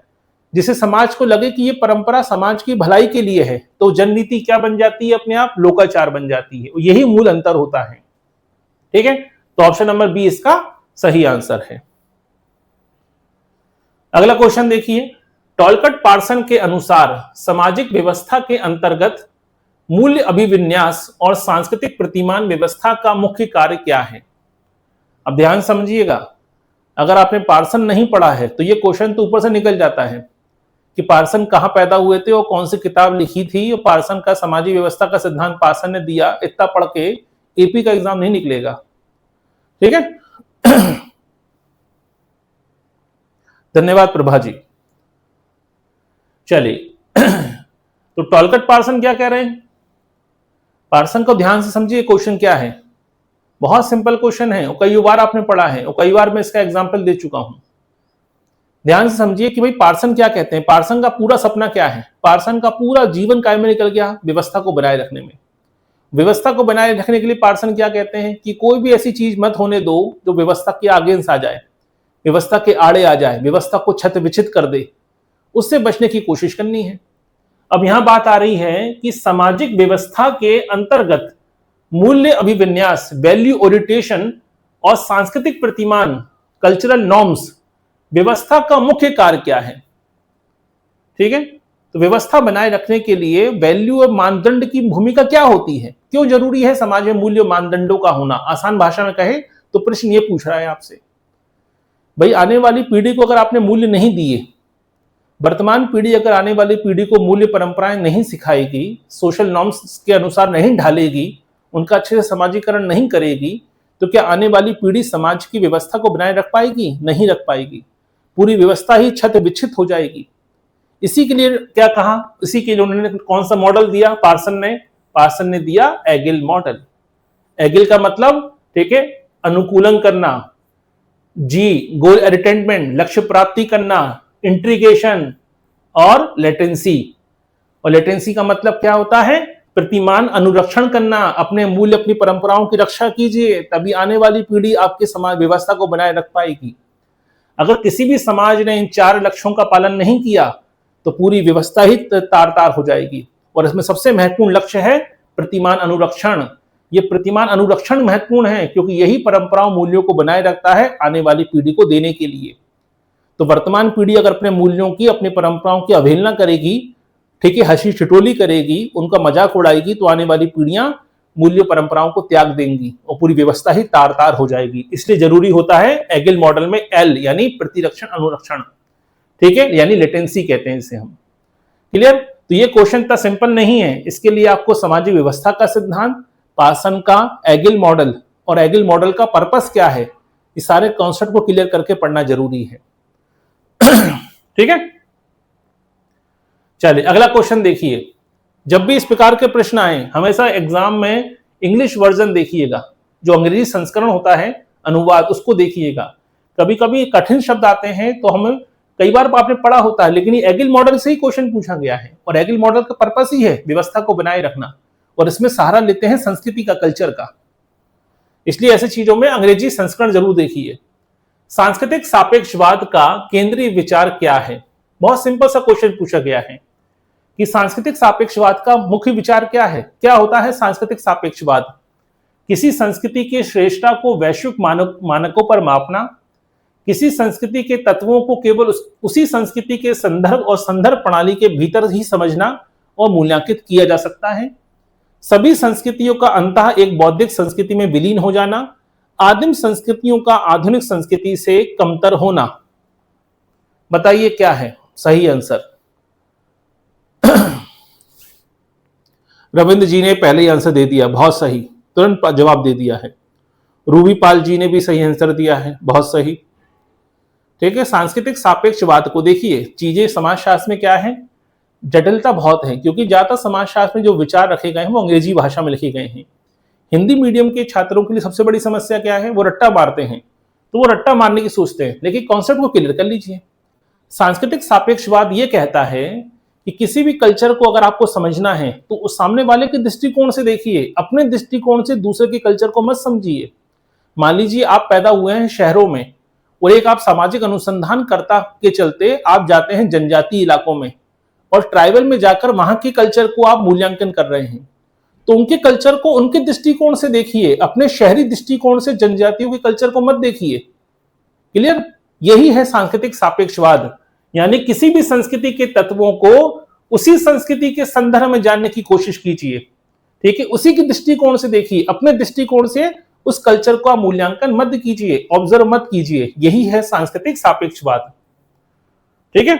Speaker 1: जिसे समाज को लगे कि ये परंपरा समाज की भलाई के लिए है, तो जनरीति क्या बन जाती है? अपने आप लोकाचार बन जाती है। यही मूल अंतर होता है। ठीक है, तो ऑप्शन नंबर बी इसका सही आंसर है। अगला क्वेश्चन देखिए। टॉलकट पार्सन के अनुसार सामाजिक व्यवस्था के अंतर्गत मूल्य अभिविन्यास और सांस्कृतिक प्रतिमान व्यवस्था का मुख्य कार्य क्या है? अब ध्यान समझिएगा, अगर आपने पार्सन नहीं पढ़ा है तो ये क्वेश्चन तो ऊपर से निकल जाता है कि पार्सन कहां पैदा हुए थे और कौन सी किताब लिखी थी, और पार्सन का सामाजिक व्यवस्था का सिद्धांत पार्सन ने दिया। इतना पढ़ के एपी का एग्जाम नहीं निकलेगा। ठीक है धन्यवाद प्रभा जी। चलिए तो टॉलकट पार्सन क्या कह रहे हैं? पार्सन को ध्यान से समझिए, क्वेश्चन क्या है। बहुत सिंपल क्वेश्चन है, कई बार आपने पढ़ा है और कई बार मैं इसका एग्जाम्पल दे चुका हूं। ध्यान से समझिए कि भाई पार्सन क्या कहते हैं। पार्सन का पूरा सपना क्या है? पार्सन का पूरा जीवन काय में निकल गया? व्यवस्था को बनाए रखने में। व्यवस्था को बनाए रखने के लिए पार्सन क्या कहते हैं कि कोई भी ऐसी चीज मत होने दो जो व्यवस्था के अगेंस्ट आ जाए, व्यवस्था के आड़े आ जाए, व्यवस्था को छत विछित कर दे, उससे बचने की कोशिश करनी है। अब यहां बात आ रही है कि सामाजिक व्यवस्था के अंतर्गत मूल्य अभिविन्यास, वैल्यू ओरिएंटेशन और सांस्कृतिक प्रतिमान, कल्चरल नॉर्म्स, व्यवस्था का मुख्य कार्य क्या है। ठीक है, तो व्यवस्था बनाए रखने के लिए वैल्यू और मानदंड की भूमिका क्या होती है? क्यों जरूरी है समाज में मूल्य मानदंडों का होना? आसान भाषा में कहे तो प्रश्न ये पूछ रहा है आपसे, भाई आने वाली पीढ़ी को अगर आपने मूल्य नहीं दिए, वर्तमान पीढ़ी अगर आने वाली पीढ़ी को मूल्य परंपराएं नहीं सिखाएगी, सोशल नॉर्म्स के अनुसार नहीं ढालेगी, उनका अच्छे से समाजीकरण नहीं करेगी, तो क्या आने वाली पीढ़ी समाज की व्यवस्था को बनाए रख पाएगी? नहीं रख पाएगी। पूरी व्यवस्था ही छत विक्षित हो जाएगी। इसी के लिए क्या कहा? इसी के लिए उन्होंने कौन सा मॉडल दिया? पार्सन ने दिया एगिल मॉडल। एगिल का मतलब, ठीक है, अनुकूलन करना, जी गोल अटेनमेंट, लक्ष्य प्राप्ति करना, इंट्रीगेशन और लेटेंसी। और लेटेंसी का मतलब क्या होता है? प्रतिमान अनुरक्षण करना, अपने मूल्य अपनी परंपराओं की रक्षा कीजिए, तभी आने वाली पीढ़ी आपके समाज व्यवस्था को बनाए रख पाएगी। अगर किसी भी समाज ने इन 4 लक्ष्यों का पालन नहीं किया तो पूरी व्यवस्था ही तार तार हो जाएगी। और इसमें सबसे महत्वपूर्ण लक्ष्य है प्रतिमान अनुरक्षण। ये प्रतिमान अनुरक्षण महत्वपूर्ण है क्योंकि यही परंपराओं मूल्यों को बनाए रखता है आने वाली पीढ़ी को देने के लिए। तो वर्तमान पीढ़ी अगर अपने मूल्यों की, अपनी परंपराओं की अवहेलना करेगी, ठीक है, हंसी ठिठोली करेगी, उनका मजाक उड़ाएगी, तो आने वाली पीढ़ियां मूल्य परंपराओं को त्याग देंगी और पूरी व्यवस्था ही तार तार हो जाएगी। इसलिए जरूरी होता है एगिल मॉडल में एल यानी प्रतिरक्षण अनुरक्षण, ठीक है, यानी लेटेंसी कहते हैं इसे हम। क्लियर? तो ये क्वेश्चन इतना सिंपल नहीं है, इसके लिए आपको सामाजिक व्यवस्था का सिद्धांत, पासन का एगिल मॉडल और एगिल मॉडल का पर्पस क्या है, इस सारे कॉन्सेप्ट को क्लियर करके पढ़ना जरूरी है। ठीक है, चलिए अगला क्वेश्चन देखिए। जब भी इस प्रकार के प्रश्न आए हमेशा एग्जाम में इंग्लिश वर्जन देखिएगा, जो अंग्रेजी संस्करण होता है अनुवाद उसको देखिएगा। कभी कभी कठिन शब्द आते हैं तो हमें कई बार आपने पढ़ा होता है, लेकिन ये एगिल मॉडल से ही क्वेश्चन पूछा गया है और एगिल मॉडल का पर्पस ही है व्यवस्था को बनाए रखना, और इसमें सहारा लेते हैं संस्कृति का, कल्चर का। इसलिए ऐसी चीजों में अंग्रेजी संस्करण जरूर देखिए। सांस्कृतिक सापेक्षवाद का केंद्रीय विचार क्या है? बहुत सिंपल सा क्वेश्चन पूछा गया है कि सांस्कृतिक सापेक्षवाद का मुख्य विचार क्या है। क्या होता है सांस्कृतिक सापेक्षवाद? किसी संस्कृति की श्रेष्ठता को वैश्विक मानकों पर मापना, किसी संस्कृति के तत्वों को केवल उसी संस्कृति के संदर्भ और संदर्भ प्रणाली के भीतर ही समझना और मूल्यांकित किया जा सकता है, सभी संस्कृतियों का अंततः एक बौद्धिक संस्कृति में विलीन हो जाना, आदिम संस्कृतियों का आधुनिक संस्कृति से कमतर होना। बताइए क्या है सही आंसर? रविंद्र जी ने पहले ही आंसर दे दिया, बहुत सही, तुरंत जवाब दे दिया है। रूबी पाल जी ने भी सही आंसर दिया है, बहुत सही। ठीक है, सांस्कृतिक सापेक्षवाद को देखिए, चीजें समाजशास्त्र में क्या है, जटिलता बहुत है क्योंकि ज्यादातर समाजशास्त्र में जो विचार रखे गए हैं वो अंग्रेजी भाषा में लिखे गए हैं। हिंदी मीडियम के छात्रों के लिए सबसे बड़ी समस्या क्या है, वो रट्टा मारते हैं, तो वो रट्टा मारने की सोचते हैं, लेकिन कॉन्सेप्ट को क्लियर कर लीजिए। सांस्कृतिक सापेक्षवाद ये कहता है कि किसी भी कल्चर को अगर आपको समझना है तो उस सामने वाले के दृष्टिकोण से देखिए, अपने दृष्टिकोण से दूसरे के कल्चर को मत समझिए। मान लीजिए आप पैदा हुए हैं शहरों में और एक आप सामाजिक अनुसंधानकर्ता के चलते आप जाते हैं जनजातीय इलाकों में और ट्राइबल में जाकर वहां के कल्चर को आप मूल्यांकन कर रहे हैं, तो उनके कल्चर को उनके दृष्टिकोण से देखिए, अपने शहरी दृष्टिकोण से जनजातियों के कल्चर को मत देखिए। क्लियर? यही है सांस्कृतिक सापेक्षवाद, यानी किसी भी संस्कृति के तत्वों को उसी संस्कृति के संदर्भ में जानने की कोशिश कीजिए। ठीक है, उसी के दृष्टिकोण से देखिए, अपने दृष्टिकोण से उस कल्चर का मूल्यांकन मत कीजिए, ऑब्जर्व मत कीजिए। यही है सांस्कृतिक सापेक्षवाद। ठीक है,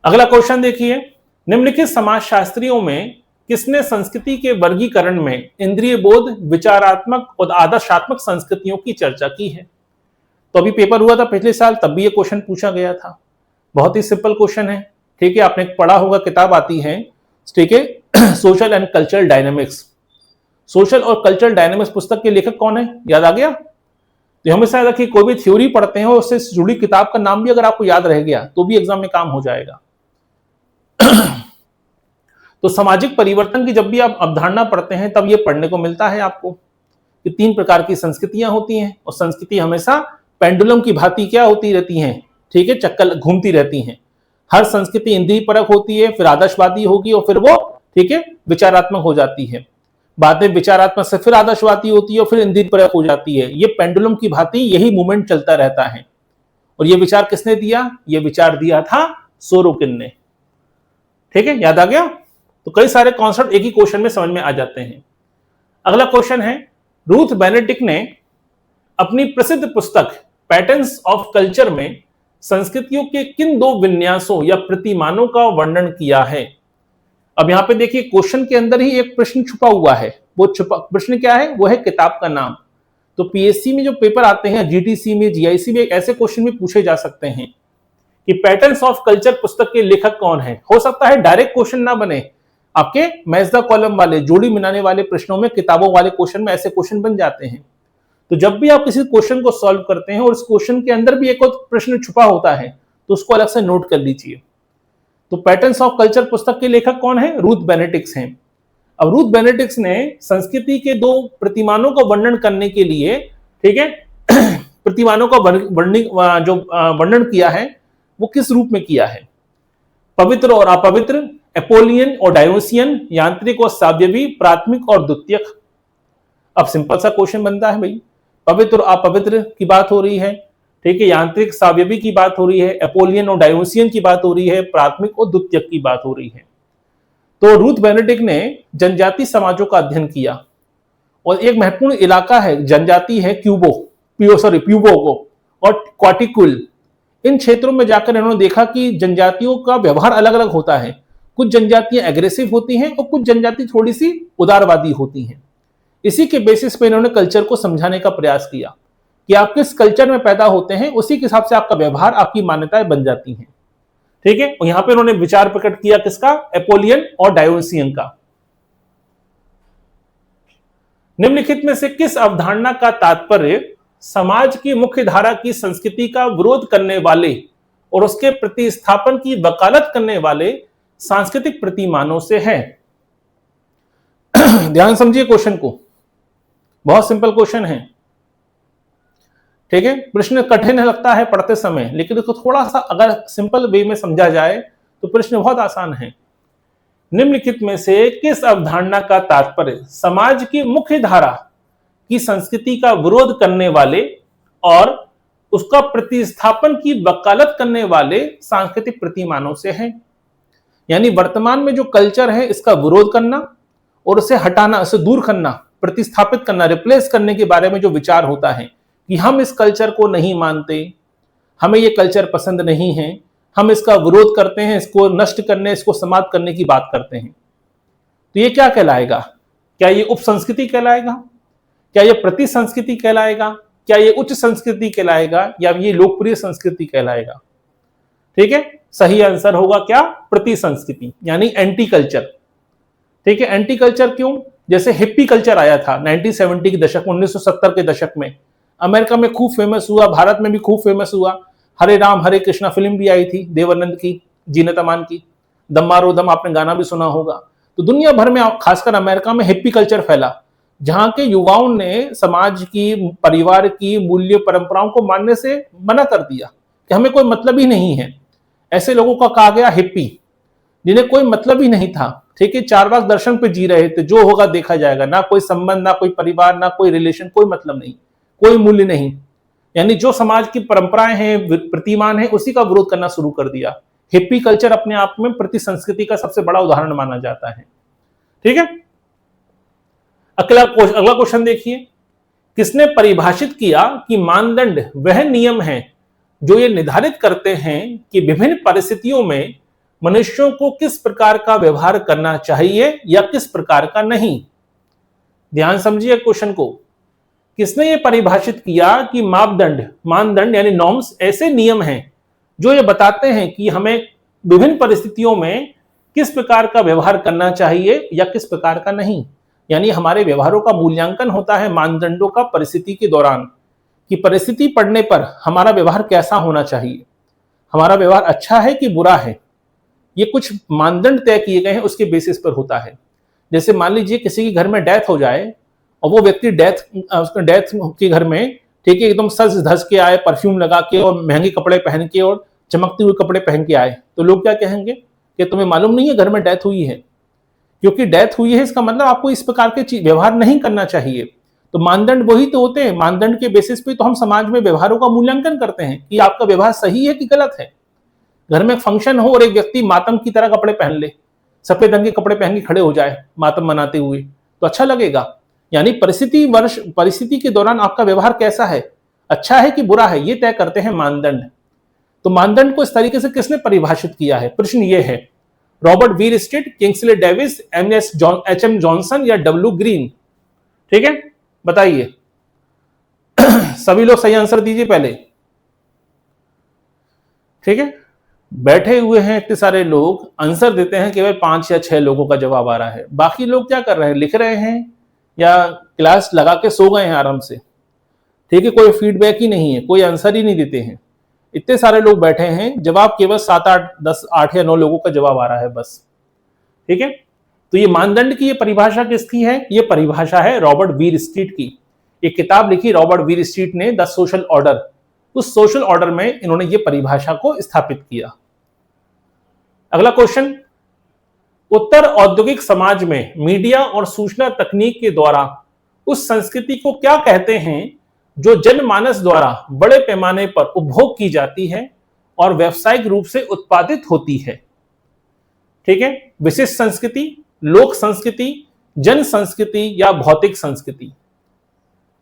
Speaker 1: अगला क्वेश्चन देखिए। निम्नलिखित समाजशास्त्रियों में किसने संस्कृति के वर्गीकरण में इंद्रिय बोध, विचारात्मक और आदर्शात्मक संस्कृतियों की चर्चा की है? तो अभी पेपर हुआ था पिछले साल, तब भी ये क्वेश्चन पूछा गया था। बहुत ही सिंपल क्वेश्चन है। ठीक है, आपने पढ़ा होगा, किताब आती है, ठीक है, social and cultural dynamics. Social और कल्चरल डायनेमिक्स पुस्तक के लेखक कौन है, याद आ गया? तो हमेशा रखिए, कोई भी थ्योरी पढ़ते हैं और उससे जुड़ी किताब का नाम भी अगर आपको याद रह गया तो भी एग्जाम में काम हो जाएगा। तो सामाजिक परिवर्तन की जब भी आप अवधारणा पढ़ते हैं तब ये पढ़ने को मिलता है आपको कि 3 प्रकार की संस्कृतियां होती हैं और संस्कृति हमेशा पेंडुलम की भांति क्या होती रहती हैं, ठीक है, चक्कर घूमती रहती हैं। हर संस्कृति इंद्रिय परक होती है, फिर आदर्शवादी होगी और फिर वो, ठीक है, विचारात्मक हो जाती है। बाद में विचारात्मक से फिर आदर्शवादी होती है और फिर इंद्रिय परक हो जाती है। ये पेंडुलम की भांति यही मूवमेंट चलता रहता है। और ये विचार किसने दिया? ये विचार दिया था सोरोकिन ने। ठीक है, याद आ गया? तो कई सारे कॉन्सेप्ट एक ही क्वेश्चन में समझ में आ जाते हैं। अगला क्वेश्चन है, रूथ बेनेडिक्ट ने अपनी प्रसिद्ध पुस्तक पैटर्न्स ऑफ कल्चर में संस्कृतियों के किन 2 विन्यासों या प्रतिमानों का वर्णन किया है? अब यहां पे देखिए, क्वेश्चन के अंदर ही एक प्रश्न छुपा हुआ है। वो छुपा प्रश्न क्या है? वो है किताब का नाम। तो पीएससी में जो पेपर आते हैं, जीटीसी में, जीआईसी में, ऐसे क्वेश्चन भी पूछे जा सकते हैं कि पैटर्न्स ऑफ कल्चर पुस्तक के लेखक कौन है। हो सकता है डायरेक्ट क्वेश्चन ना बने, आपके मैच द कॉलम वाले, जोड़ी मिलाने वाले प्रश्नों में, किताबों वाले क्वेश्चन में ऐसे क्वेश्चन बन जाते हैं। तो जब भी आप किसी क्वेश्चन को सॉल्व करते हैं और उस क्वेश्चन के अंदर भी एक और प्रश्न छुपा होता है तो उसको अलग से नोट कर लीजिए। तो पैटर्न्स ऑफ कल्चर पुस्तक के लेखक कौन है? रूथ बेनेडिक्ट हैं। अब रूथ बेनेडिक्ट ने संस्कृति के दो प्रतिमानों को वर्णन करने के लिए, ठीक है, प्रतिमानों का वर्णन किया है, वो किस रूप में किया है? पवित्र और अपवित्र, एपोलियन और डायोसियन, यांत्रिक और सावयवी, प्राथमिक और द्वितीयक। अब सिंपल सा क्वेश्चन बनता है भाई, पवित्र और अपवित्र की बात हो रही है, ठीक है, यांत्रिक सावयवी की बात हो रही है, एपोलियन और डायोसियन की बात हो रही है, प्राथमिक और द्वितीयक की बात हो रही है। तो रूथ बेनेडिक्ट ने जनजाति समाजों का अध्ययन किया और एक महत्वपूर्ण इलाका है जनजाति है प्यूबो और क्वाटिकुल। इन क्षेत्रों में जाकर इन्होंने देखा कि जनजातियों का व्यवहार अलग अलग होता है। कुछ जनजातियां एग्रेसिव होती हैं और कुछ जनजाति थोड़ी सी उदारवादी होती हैं। इसी के बेसिस पे इन्होंने कल्चर को समझाने का प्रयास किया कि आप किस कल्चर में पैदा होते हैं, उसी के हिसाब से आपका व्यवहार, आपकी मान्यताएं बन जाती हैं, ठीक है। यहां पे उन्होंने विचार प्रकट किया किसका? एपोलियन और डायोसियन का। निम्नलिखित में से किस अवधारणा का तात्पर्य समाज की मुख्य धारा की संस्कृति का विरोध करने वाले और उसके प्रतिस्थापन की वकालत करने वाले सांस्कृतिक प्रतिमानों से है? ध्यान समझिए क्वेश्चन को, बहुत सिंपल क्वेश्चन है, ठीक है। प्रश्न कठिन लगता है पढ़ते समय, लेकिन इसको थोड़ा सा अगर सिंपल वे में समझा जाए तो प्रश्न बहुत आसान है। निम्नलिखित में से किस अवधारणा का तात्पर्य समाज की मुख्य धारा की संस्कृति का विरोध करने वाले और उसका प्रतिस्थापन की वकालत करने वाले सांस्कृतिक प्रतिमानों से है? यानी वर्तमान में जो कल्चर है इसका विरोध करना और उसे हटाना, उसे दूर करना, प्रतिस्थापित करना, रिप्लेस करने के बारे में जो विचार होता है कि हम इस कल्चर को नहीं मानते, हमें ये कल्चर पसंद नहीं है, हम इसका विरोध करते हैं, इसको नष्ट करने, इसको समाप्त करने की बात करते हैं, तो ये क्या कहलाएगा? क्या ये उप संस्कृति कहलाएगा? क्या ये प्रति संस्कृति कहलाएगा? क्या ये उच्च संस्कृति कहलाएगा? या ये लोकप्रिय संस्कृति कहलाएगा? ठीक है, सही आंसर होगा क्या? प्रति संस्कृति, यानी एंटी कल्चर। ठीक है, एंटी कल्चर क्यों? जैसे हिप्पी कल्चर आया था 1970 के दशक, 1970 के दशक में अमेरिका में खूब फेमस हुआ, भारत में भी खूब फेमस हुआ। हरे राम हरे कृष्णा फिल्म भी आई थी देवानंद की, जीनत अमान की, दम मारो दम आपने गाना भी सुना होगा। तो दुनिया भर में, खासकर अमेरिका में हिप्पी कल्चर फैला, जहां के युवाओं ने समाज की, परिवार की मूल्य परंपराओं को मानने से मना कर दिया कि हमें कोई मतलब ही नहीं है। ऐसे लोगों का कहा गया हिप्पी, जिन्हें कोई मतलब ही नहीं था। ठीक है, चारवाक दर्शन पे जी रहे थे, जो होगा देखा जाएगा, ना कोई संबंध, ना कोई परिवार, ना कोई रिलेशन, कोई मतलब नहीं, कोई मूल्य नहीं। यानी जो समाज की परंपराएं हैं, प्रतिमान है, उसी का विरोध करना शुरू कर दिया। हिप्पी कल्चर अपने आप में प्रति संस्कृति का सबसे बड़ा उदाहरण माना जाता है। ठीक है, अगला क्वेश्चन देखिए, किसने परिभाषित किया कि मानदंड वह नियम है जो ये निर्धारित करते हैं कि विभिन्न परिस्थितियों में मनुष्यों को किस प्रकार का व्यवहार करना चाहिए या किस प्रकार का नहीं? ध्यान समझिए क्वेश्चन को। किसने ये परिभाषित किया कि मानदंड यानी नॉर्म्स ऐसे नियम हैं जो ये बताते हैं कि हमें विभिन्न परिस्थितियों में किस प्रकार का व्यवहार करना चाहिए या किस प्रकार का नहीं? यानी हमारे व्यवहारों का मूल्यांकन होता है मानदंडों का परिस्थिति के दौरान, कि परिस्थिति पड़ने पर हमारा व्यवहार कैसा होना चाहिए, हमारा व्यवहार अच्छा है कि बुरा है। ये कुछ मानदंड तय किए गए हैं, उसके बेसिस पर होता है। जैसे मान लीजिए किसी के घर में डेथ हो जाए और वो व्यक्ति डेथ के घर में, ठीक है, एकदम सज धज के आए, परफ्यूम लगा के और महंगे कपड़े पहन के और चमकते हुए कपड़े पहन के आए, तो लोग क्या कहेंगे कि तुम्हें मालूम नहीं है घर में डेथ हुई है? क्योंकि डेथ हुई है इसका मतलब आपको इस प्रकार के व्यवहार नहीं करना चाहिए। तो मानदंड वही तो होते हैं, मानदंड के बेसिस पे तो हम समाज में व्यवहारों का मूल्यांकन करते हैं कि आपका व्यवहार सही है कि गलत है। घर में फंक्शन हो और एक व्यक्ति मातम की तरह कपड़े पहन ले, सफेद रंग के कपड़े पहन के खड़े हो जाए मातम मनाते हुए, तो अच्छा लगेगा? यानी परिस्थिति के दौरान आपका व्यवहार कैसा है, अच्छा है कि बुरा है, ये तय करते हैं मानदंड। तो मानदंड को इस तरीके से किसने परिभाषित किया है? प्रश्न ये है, रॉबर्ट वीर स्ट्रीट, किंग्सले डेविस, एच.एम. जॉनसन या डब्ल्यू ग्रीन? ठीक है, बताइए। सभी लोग सही आंसर दीजिए पहले। ठीक है, बैठे हुए हैं इतने सारे लोग, आंसर देते हैं केवल 5 या 6 लोगों का जवाब आ रहा है। बाकी लोग क्या कर रहे हैं? लिख रहे हैं या क्लास लगा के सो गए हैं आराम से। ठीक है, कोई फीडबैक ही नहीं है, कोई आंसर ही नहीं देते हैं। इतने सारे लोग बैठे हैं, जवाब केवल 7 8 10 8 या 9 लोगों का जवाब आ रहा है बस। ठीक है, तो ये मानदंड की ये परिभाषा किसकी है? ये परिभाषा है रॉबर्ट वीरस्ट्रीट की। एक किताब लिखी रॉबर्ट वीरस्ट्रीट ने, द सोशल ऑर्डर। उस सोशल ऑर्डर में इन्होंने ये परिभाषा को स्थापित किया। अगला क्वेश्चन, उत्तर औद्योगिक समाज में मीडिया और सूचना तकनीक के द्वारा उस संस्कृति को क्या कहते हैं जो जनमानस द्वारा बड़े पैमाने पर उपभोग की जाती है और व्यावसायिक रूप से उत्पादित होती है? ठीक है, विशिष्ट संस्कृति, लोक संस्कृति, जन संस्कृति या भौतिक संस्कृति।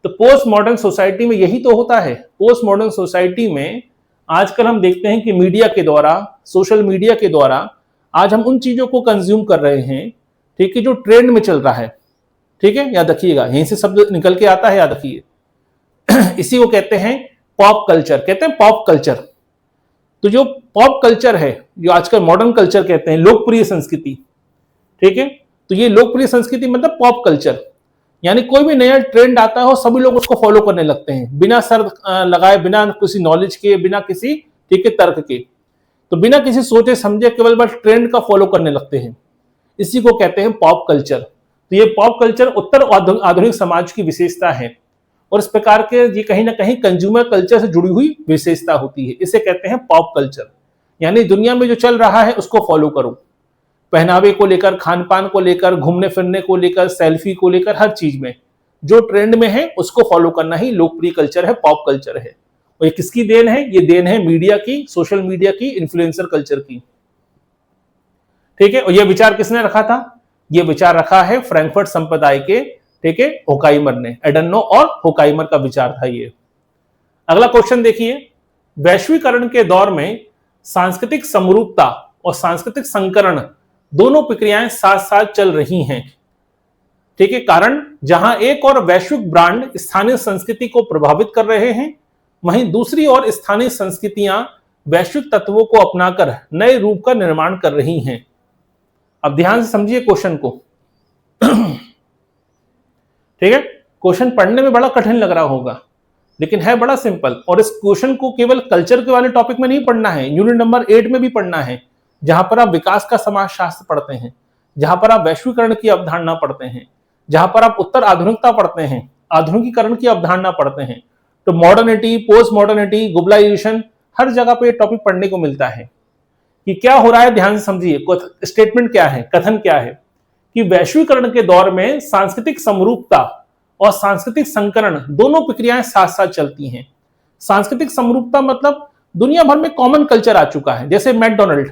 Speaker 1: तो पोस्ट मॉडर्न सोसाइटी में यही तो होता है। पोस्ट मॉडर्न सोसाइटी में आजकल हम देखते हैं कि मीडिया के द्वारा, सोशल मीडिया के द्वारा आज हम उन चीजों को कंज्यूम कर रहे हैं, ठीक है, जो ट्रेंड में चल रहा है। ठीक है, याद रखिएगा, यहीं से शब्द निकल के आता है, याद रखिए। इसी को कहते हैं पॉप कल्चर, कहते हैं पॉप कल्चर। तो जो पॉप कल्चर है, जो आजकल मॉडर्न कल्चर कहते हैं, लोकप्रिय संस्कृति। ठीक है, तो ये लोकप्रिय संस्कृति मतलब पॉप कल्चर, यानी कोई भी नया ट्रेंड आता है और सभी लोग उसको फॉलो करने लगते हैं, बिना सर लगाए, बिना किसी नॉलेज के, बिना किसी ठीक है तर्क के, तो बिना किसी सोचे समझे केवल बस ट्रेंड का फॉलो करने लगते हैं। इसी को कहते हैं पॉप कल्चर। तो ये पॉप कल्चर उत्तर आधुनिक समाज की विशेषता है और इस प्रकार के ये कहीं ना कहीं कंज्यूमर कल्चर से जुड़ी हुई विशेषता होती है। इसे कहते हैं पॉप कल्चर, यानी दुनिया में जो चल रहा है उसको फॉलो करो। पहनावे को लेकर, खान पान को लेकर, घूमने फिरने को लेकर, सेल्फी को लेकर, हर चीज में जो ट्रेंड में है उसको फॉलो करना ही लोकप्रिय कल्चर है, पॉप कल्चर है। और ये किसकी देन है? ये देन है मीडिया की, सोशल मीडिया की, इन्फ्लुएंसर कल्चर की। ठीक है, और ये विचार किसने रखा था? ये विचार रखा है फ्रैंकफर्ट संप्रदाय के, ठीक है, होकाइमर ने। एडर्नो और होकाइमर का विचार था ये। अगला क्वेश्चन देखिए, वैश्वीकरण के दौर में सांस्कृतिक समरूपता और सांस्कृतिक संकरण दोनों प्रक्रियाएं साथ साथ चल रही हैं। ठीक है, कारण जहां एक और वैश्विक ब्रांड स्थानीय संस्कृति को प्रभावित कर रहे हैं, वहीं दूसरी ओर स्थानीय संस्कृतियां वैश्विक तत्वों को अपनाकर नए रूप का निर्माण कर रही हैं। अब ध्यान से समझिए क्वेश्चन को। ठीक है, क्वेश्चन पढ़ने में बड़ा कठिन लग रहा होगा, लेकिन है बड़ा सिंपल। और इस क्वेश्चन को केवल कल्चर के वाले टॉपिक में नहीं पढ़ना है, यूनिट नंबर 8 में भी पढ़ना है, जहां पर आप विकास का समाजशास्त्र पढ़ते हैं, जहां पर आप वैश्वीकरण की अवधारणा पढ़ते हैं, जहां पर आप उत्तर आधुनिकता पढ़ते हैं, आधुनिकीकरण की अवधारणा पढ़ते हैं। तो मॉडर्निटी, पोस्ट मॉडर्निटी, ग्लोबलाइजेशन, हर जगह पे टॉपिक पढ़ने को मिलता है कि क्या हो रहा है। ध्यान से समझिए, स्टेटमेंट क्या है, कथन क्या है कि वैश्वीकरण के दौर में सांस्कृतिक समरूपता और सांस्कृतिक संकरण दोनों प्रक्रियाएं साथ साथ चलती हैं। सांस्कृतिक समरूपता मतलब दुनिया भर में कॉमन कल्चर आ चुका है। जैसे मैकडोनल्ड,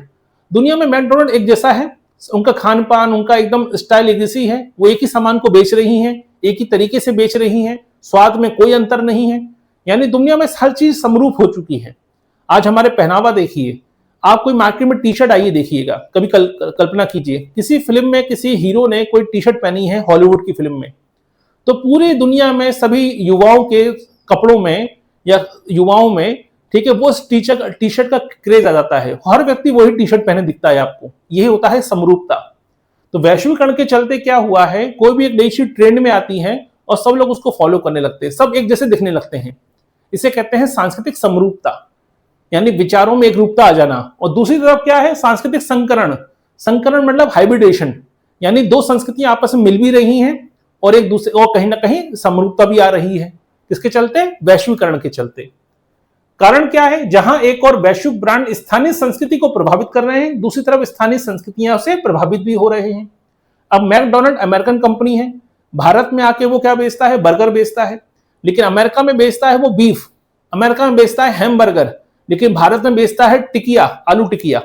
Speaker 1: दुनिया में मैकडोनल्ड एक जैसा है, उनका खान पान, उनका एकदम स्टाइल एक जैसी है, वो एक ही सामान को बेच रही हैं, एक ही तरीके से बेच रही हैं, स्वाद में कोई अंतर नहीं है। यानी दुनिया में हर चीज समरूप हो चुकी है। आज हमारे पहनावा देखिए, आप कोई मार्केट में टी शर्ट आइए देखिएगा, कभी कल्पना कीजिए किसी फिल्म में किसी हीरो ने कोई टी शर्ट पहनी है हॉलीवुड की फिल्म में, तो पूरी दुनिया में सभी युवाओं के कपड़ों में या युवाओं में, ठीक है, वो टी शर्ट का क्रेज आ जाता है, हर व्यक्ति वही टी शर्ट पहने दिखता है आपको। यही होता है समरूपता। तो वैश्वीकरण के चलते क्या हुआ है, कोई भी एक नई चीज ट्रेंड में आती है और सब लोग उसको फॉलो करने लगते हैं, सब एक जैसे दिखने लगते हैं। इसे कहते हैं सांस्कृतिक समरूपता, यानी विचारों में एक रूपता आ जाना। और दूसरी तरफ क्या है? सांस्कृतिक संकरण। संकरण मतलब हाइब्रिडेशन, यानी दो संस्कृतियां आपस में मिल भी रही हैं और एक दूसरे और कहीं ना कहीं समरूपता भी आ रही है। किसके चलते? वैश्वीकरण के चलते। कारण क्या है? जहां एक और वैश्विक ब्रांड स्थानीय संस्कृति को प्रभावित कर रहे हैं, दूसरी तरफ स्थानीय संस्कृतियां से प्रभावित भी हो रहे हैं। अब मैकडोनल्ड अमेरिकन कंपनी है, भारत में आके वो क्या बेचता है? बर्गर बेचता है, लेकिन अमेरिका में बेचता है वो बीफ, अमेरिका में बेचता है हैमबर्गर, लेकिन भारत में बेचता है टिकिया, आलू टिकिया।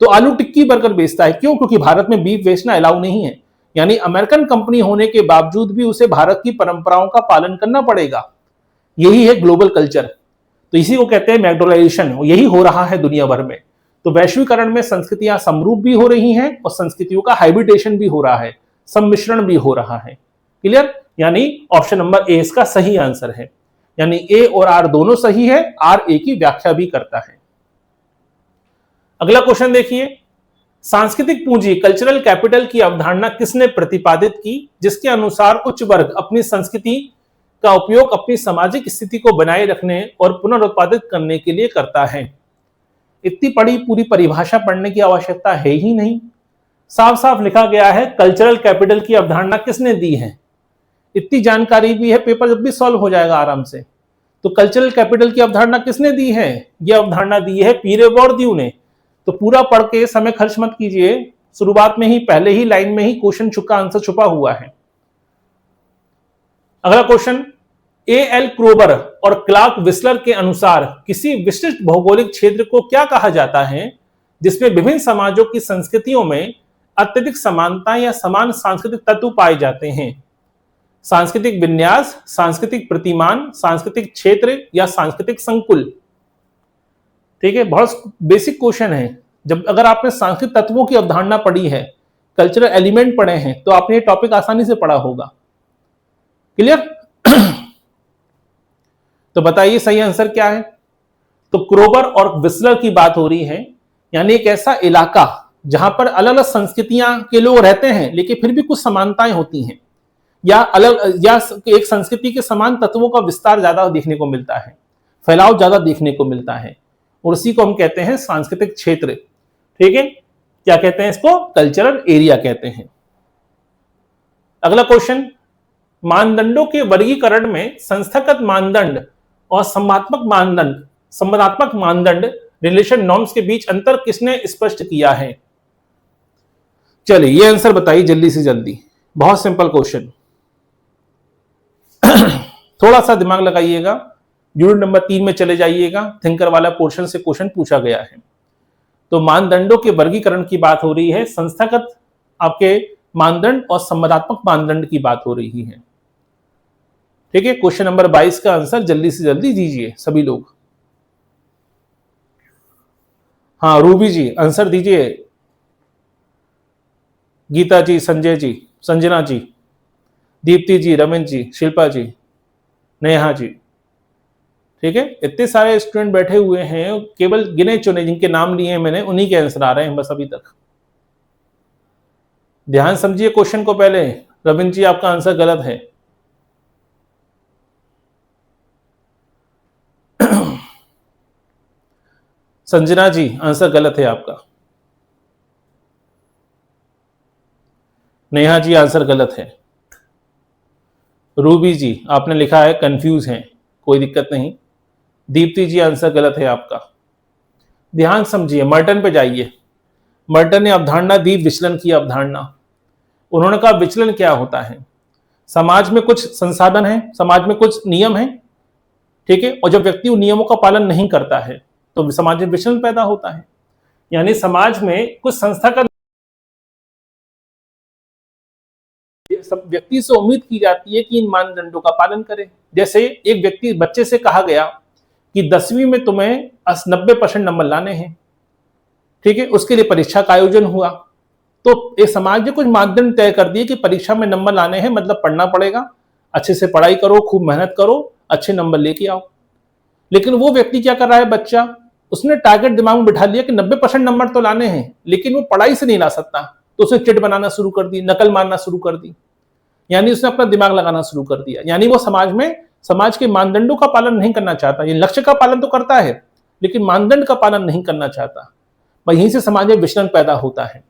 Speaker 1: तो आलू टिक्की बर्गर बेचता है, क्यों? क्योंकि भारत में बीफ बेचना अलाउ नहीं है। यानी अमेरिकन कंपनी होने के बावजूद भी उसे भारत की परंपराओं का पालन करना पड़ेगा। यही है ग्लोबल कल्चर। तो इसी को कहते हैं मैकडोनलाइजेशन। यही हो रहा है दुनिया भर में। तो वैश्वीकरण में संस्कृतियां समरूप भी हो रही हैं और संस्कृतियों का हाइब्रिडेशन भी हो रहा है, सम्मिश्रण भी हो रहा है। क्लियर? यानी ऑप्शन नंबर ए इसका सही आंसर है। यानी ए और आर दोनों सही है, आर ए की व्याख्या भी करता है। अगला क्वेश्चन देखिए, सांस्कृतिक पूंजी कल्चरल कैपिटल की अवधारणा किसने प्रतिपादित की, जिसके अनुसार उच्च वर्ग अपनी संस्कृति का उपयोग अपनी सामाजिक स्थिति को बनाए रखने और पुनरुत्पादित करने के लिए करता है। इतनी बड़ी पूरी परिभाषा पढ़ने की आवश्यकता है ही नहीं। साफ साफ लिखा गया है कल्चरल कैपिटल की अवधारणा किसने दी है, इतनी जानकारी भी है, पेपर जब भी सॉल्व हो जाएगा आराम से। तो कल्चरल कैपिटल की अवधारणा किसने दी है, यह अवधारणा दी है पीरे बोर्दियू ने। तो पूरा पढ़ के समय खर्च मत कीजिए, शुरुआत में ही पहले ही लाइन में ही क्वेश्चन का आंसर छुपा हुआ है। अगला क्वेश्चन, एल क्रोबर और क्लार्क विस्लर के अनुसार किसी विशिष्ट भौगोलिक क्षेत्र को क्या कहा जाता है जिसमें विभिन्न समाजों की संस्कृतियों में अत्यधिक समानता या समान सांस्कृतिक तत्व पाए जाते हैं? सांस्कृतिक विन्यास, सांस्कृतिक प्रतिमान, सांस्कृतिक क्षेत्र या सांस्कृतिक संकुल? ठीक है, बहुत बेसिक क्वेश्चन है। जब अगर आपने सांस्कृतिक तत्वों की अवधारणा पढ़ी है, कल्चरल एलिमेंट पढ़े हैं, तो आपने ये टॉपिक आसानी से पढ़ा होगा। क्लियर? तो बताइए सही आंसर क्या है। तो क्रोबर और विस्लर की बात हो रही है, यानी एक ऐसा इलाका जहां पर अलग अलग संस्कृतियां के लोग रहते हैं लेकिन फिर भी कुछ समानताएं होती हैं, या अलग या एक संस्कृति के समान तत्वों का विस्तार ज्यादा देखने को मिलता है, फैलाव ज्यादा देखने को मिलता है, और उसी को हम कहते हैं सांस्कृतिक क्षेत्र। ठीक है, क्या कहते हैं इसको? कल्चरल एरिया कहते हैं। अगला क्वेश्चन, मानदंडों के वर्गीकरण में संस्थागत मानदंड और संबंधात्मक मानदंड रिलेशन नॉर्म्स के बीच अंतर किसने स्पष्ट किया है? चलिए ये आंसर बताइए जल्दी से जल्दी, बहुत सिंपल क्वेश्चन। थोड़ा सा दिमाग लगाइएगा, यूनिट नंबर 3 में चले जाइएगा, थिंकर वाला पोर्शन से क्वेश्चन पूछा गया है। तो मानदंडों के वर्गीकरण की बात हो रही है, संस्थागत आपके मानदंड और संबंधात्मक मानदंड की बात हो रही है। ठीक है, क्वेश्चन नंबर 22 का आंसर जल्दी से जल्दी दीजिए सभी लोग। हाँ रूबी जी आंसर दीजिए, गीता जी, संजय जी, संजना जी, दीप्ति जी, रमेश जी, शिल्पा जी, नेहा जी। ठीक है, इतने सारे स्टूडेंट बैठे हुए हैं, केवल गिने चुने जिनके नाम लिए हैं मैंने, उन्हीं के आंसर आ रहे हैं बस अभी तक। ध्यान समझिए क्वेश्चन को पहले। रविंद्र जी आपका आंसर गलत है। संजना जी आंसर गलत है आपका। नेहा जी आंसर गलत है। रूबी जी आपने लिखा है कंफ्यूज हैं, कोई दिक्कत नहीं। दीप्ति जी आंसर गलत है आपका। ध्यान समझिए, मर्टन पे जाइए। मर्टन ने अवधारणा दी विचलन की अवधारणा। उन्होंने कहा विचलन क्या होता है? समाज में कुछ संसाधन है, समाज में कुछ नियम है, ठीक है, और जब व्यक्ति उन नियमों का पालन नहीं करता है तो समाज में विचलन पैदा होता है। यानी समाज में कुछ संस्थागत व्यक्ति से उम्मीद की जाती है कि इन मानदंडों का पालन करे। जैसे एक व्यक्ति, बच्चे से कहा गया कि 10वीं में तुम्हें 90% नंबर लाने हैं, ठीक है, उसके लिए परीक्षा का आयोजन हुआ। तो एक समाज ने कुछ मानदंड तय कर दिए कि परीक्षा में नंबर लाने हैं, मतलब पढ़ना पड़ेगा, अच्छे से पढ़ाई करो, खूब मेहनत करो, अच्छे नंबर लेके आओ। लेकिन वो व्यक्ति क्या कर रहा है, बच्चा, उसने टारगेट दिमाग में बिठा लिया कि 90% नंबर तो लाने हैं, लेकिन वो पढ़ाई से नहीं ला सकता, तो उसने चिट बनाना शुरू कर दी, नकल मारना शुरू कर दी, यानी उसने अपना दिमाग लगाना शुरू कर दिया। यानी वो समाज के मानदंडों का पालन नहीं करना चाहता। ये लक्ष्य का पालन तो करता है लेकिन मानदंड का पालन नहीं करना चाहता। वहीं से समाज में विचलन पैदा होता है।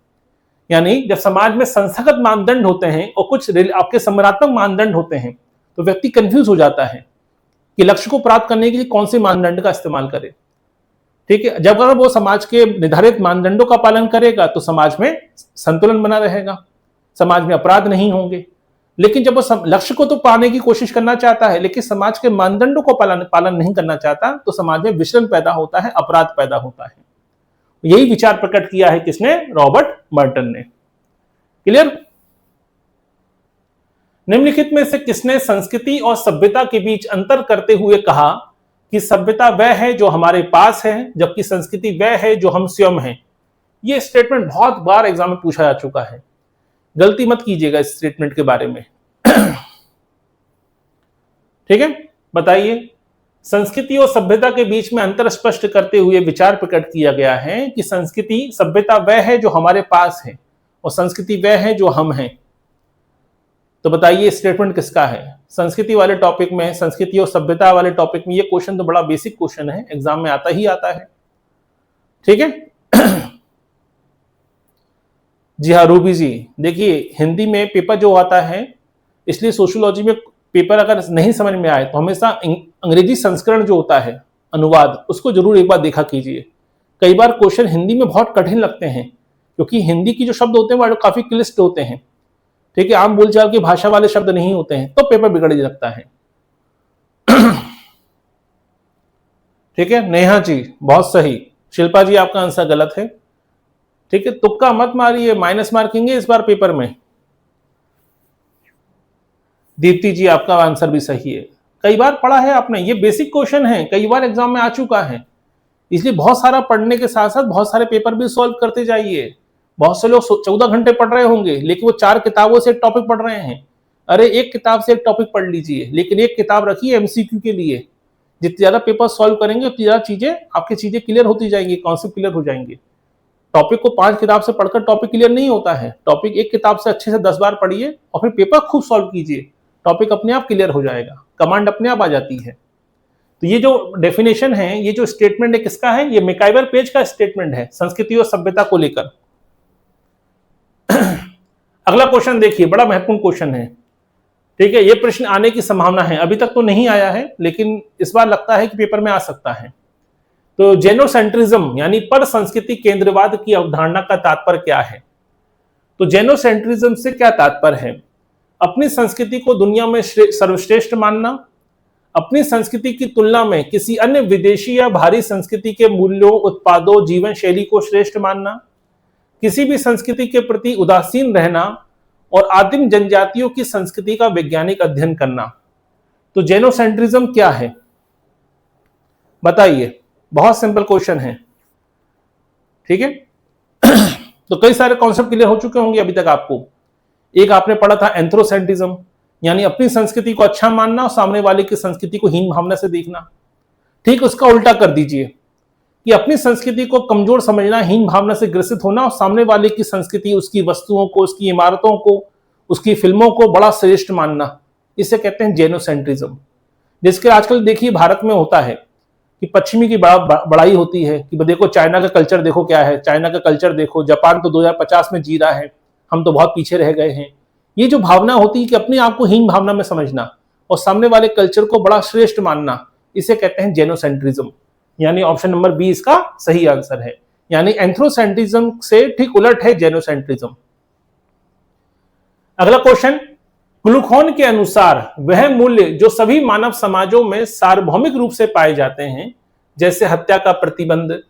Speaker 1: यानी जब समाज में संस्थागत मानदंड होते हैं और कुछ आपके संबंधात्मक मानदंड होते हैं तो व्यक्ति कंफ्यूज हो जाता है कि लक्ष्य को प्राप्त करने के लिए कौन से मानदंड का इस्तेमाल करे। ठीक है, जब अगर वो समाज के निर्धारित मानदंडों का पालन करेगा तो समाज में संतुलन बना रहेगा, समाज में अपराध नहीं होंगे। लेकिन जब वो लक्ष्य को तो पाने की कोशिश करना चाहता है लेकिन समाज के मानदंडों को पालन नहीं करना चाहता तो समाज में विचलन पैदा होता है, अपराध पैदा होता है। यही विचार प्रकट किया है किसने? रॉबर्ट मर्टन ने। क्लियर? निम्नलिखित में से किसने संस्कृति और सभ्यता के बीच अंतर करते हुए कहा कि सभ्यता वह है जो हमारे पास है जबकि संस्कृति वह है जो हम स्वयं हैं? यह स्टेटमेंट बहुत बार एग्जाम में पूछा जा चुका है, गलती मत कीजिएगा इस स्टेटमेंट के बारे में। ठीक है, बताइए। संस्कृति और सभ्यता के बीच में अंतर स्पष्ट करते हुए विचार प्रकट किया गया है कि संस्कृति, सभ्यता वह है जो हमारे पास है और संस्कृति वह है जो हम हैं। तो बताइए स्टेटमेंट किसका है? संस्कृति वाले टॉपिक में, संस्कृति और सभ्यता वाले टॉपिक में ये क्वेश्चन तो बड़ा बेसिक क्वेश्चन है, एग्जाम में आता ही आता है। ठीक है। जी हाँ रूबी जी, देखिए हिंदी में पेपर जो आता है, इसलिए सोशियोलॉजी में पेपर अगर नहीं समझ में आए तो हमेशा अंग्रेजी संस्करण जो होता है, अनुवाद, उसको जरूर एक बार देखा कीजिए। कई बार क्वेश्चन हिंदी में बहुत कठिन लगते हैं, क्योंकि हिंदी की जो शब्द होते हैं वो काफी क्लिष्ट होते हैं। ठीक है, आम बोलचाल की भाषा वाले शब्द नहीं होते हैं, तो पेपर बिगड़ जाता है। ठीक है, नेहा जी बहुत सही। शिल्पा जी आपका आंसर गलत है। ठीक है, तुक्का मत मारिए, माइनस मार्किंग है इस बार पेपर में। दीप्ति जी आपका आंसर भी सही है। कई बार पढ़ा है आपने, ये बेसिक क्वेश्चन है, कई बार एग्जाम में आ चुका है, इसलिए बहुत सारा पढ़ने के साथ साथ बहुत सारे पेपर भी सॉल्व करते जाइए। बहुत से लोग 14 घंटे पढ़ रहे होंगे, लेकिन वो 4 किताबों से एक टॉपिक पढ़ रहे हैं। अरे एक किताब से एक टॉपिक पढ़ लीजिए, लेकिन एक किताब रखिए एमसीक्यू के लिए। जितनी ज्यादा पेपर सॉल्व करेंगे उतनी ज्यादा चीजें, आपकी चीजें क्लियर होती जाएंगी, कॉन्सेप्ट क्लियर हो जाएंगे। टॉपिक को 5 किताब से पढ़कर टॉपिक क्लियर नहीं होता है। टॉपिक एक किताब से अच्छे से 10 बार पढ़िए और फिर पेपर खूब सॉल्व कीजिए, टॉपिक अपने आप क्लियर हो जाएगा, कमांड अपने आप आ जाती है। तो ये जो डेफिनेशन है, ये जो स्टेटमेंट है किसका है? ये मैकाइवर पेज का स्टेटमेंट है संस्कृति और सभ्यता को लेकर। अगला क्वेश्चन देखिए, बड़ा महत्वपूर्ण क्वेश्चन है। ठीक है, ये प्रश्न आने की संभावना है, अभी तक तो नहीं आया है, लेकिन इस बार लगता है कि पेपर में आ सकता है। तो जेनोसेंट्रिज्म यानी पर संस्कृति केंद्रवाद की अवधारणा का तात्पर्य क्या है? तो जेनोसेंट्रिज्म से क्या तात्पर्य है? अपनी संस्कृति को दुनिया में सर्वश्रेष्ठ मानना, अपनी संस्कृति की तुलना में किसी अन्य विदेशी या बाहरी संस्कृति के मूल्यों, उत्पादों, जीवन शैली को श्रेष्ठ मानना, किसी भी संस्कृति के प्रति उदासीन रहना और आदिम जनजातियों की संस्कृति का वैज्ञानिक अध्ययन करना। तो जेनोसेंट्रिज्म क्या है बताइए? बहुत सिंपल क्वेश्चन है। ठीक है। तो कई सारे कॉन्सेप्ट क्लियर हो चुके होंगे अभी तक आपको। एक आपने पढ़ा था एंथ्रोसेंट्रिज्म, यानी अपनी संस्कृति को अच्छा मानना और सामने वाले की संस्कृति को हीन भावना से देखना। ठीक उसका उल्टा कर दीजिए कि अपनी संस्कृति को कमजोर समझना, हीन भावना से ग्रसित होना और सामने वाले की संस्कृति, उसकी वस्तुओं को, उसकी इमारतों को, उसकी फिल्मों को बड़ा श्रेष्ठ मानना, इसे कहते हैं जेनोसेंट्रिज्म। जिसके आजकल देखिए भारत में होता है कि पश्चिमी की बड़ाई होती है कि देखो चाइना का कल्चर देखो क्या है, चाइना का कल्चर देखो, जापान तो 2050 में जी रहा है, हम तो बहुत पीछे रह गए हैं। ये जो भावना होती है कि अपने आप को हीन भावना में समझना और सामने वाले कल्चर को बड़ा श्रेष्ठ मानना, इसे कहते हैं जेनोसेंट्रिज्म। यानी ऑप्शन नंबर बी इसका सही आंसर है। यानी एंथ्रोसेंट्रिज्म से ठीक उलट है जेनोसेंट्रिज्म। अगला क्वेश्चन, क्लुखोन के अनुसार वह मूल्य जो सभी मानव समाजों में सार्वभौमिक रूप से पाए जाते हैं, जैसे हत्या का प्रतिबंध,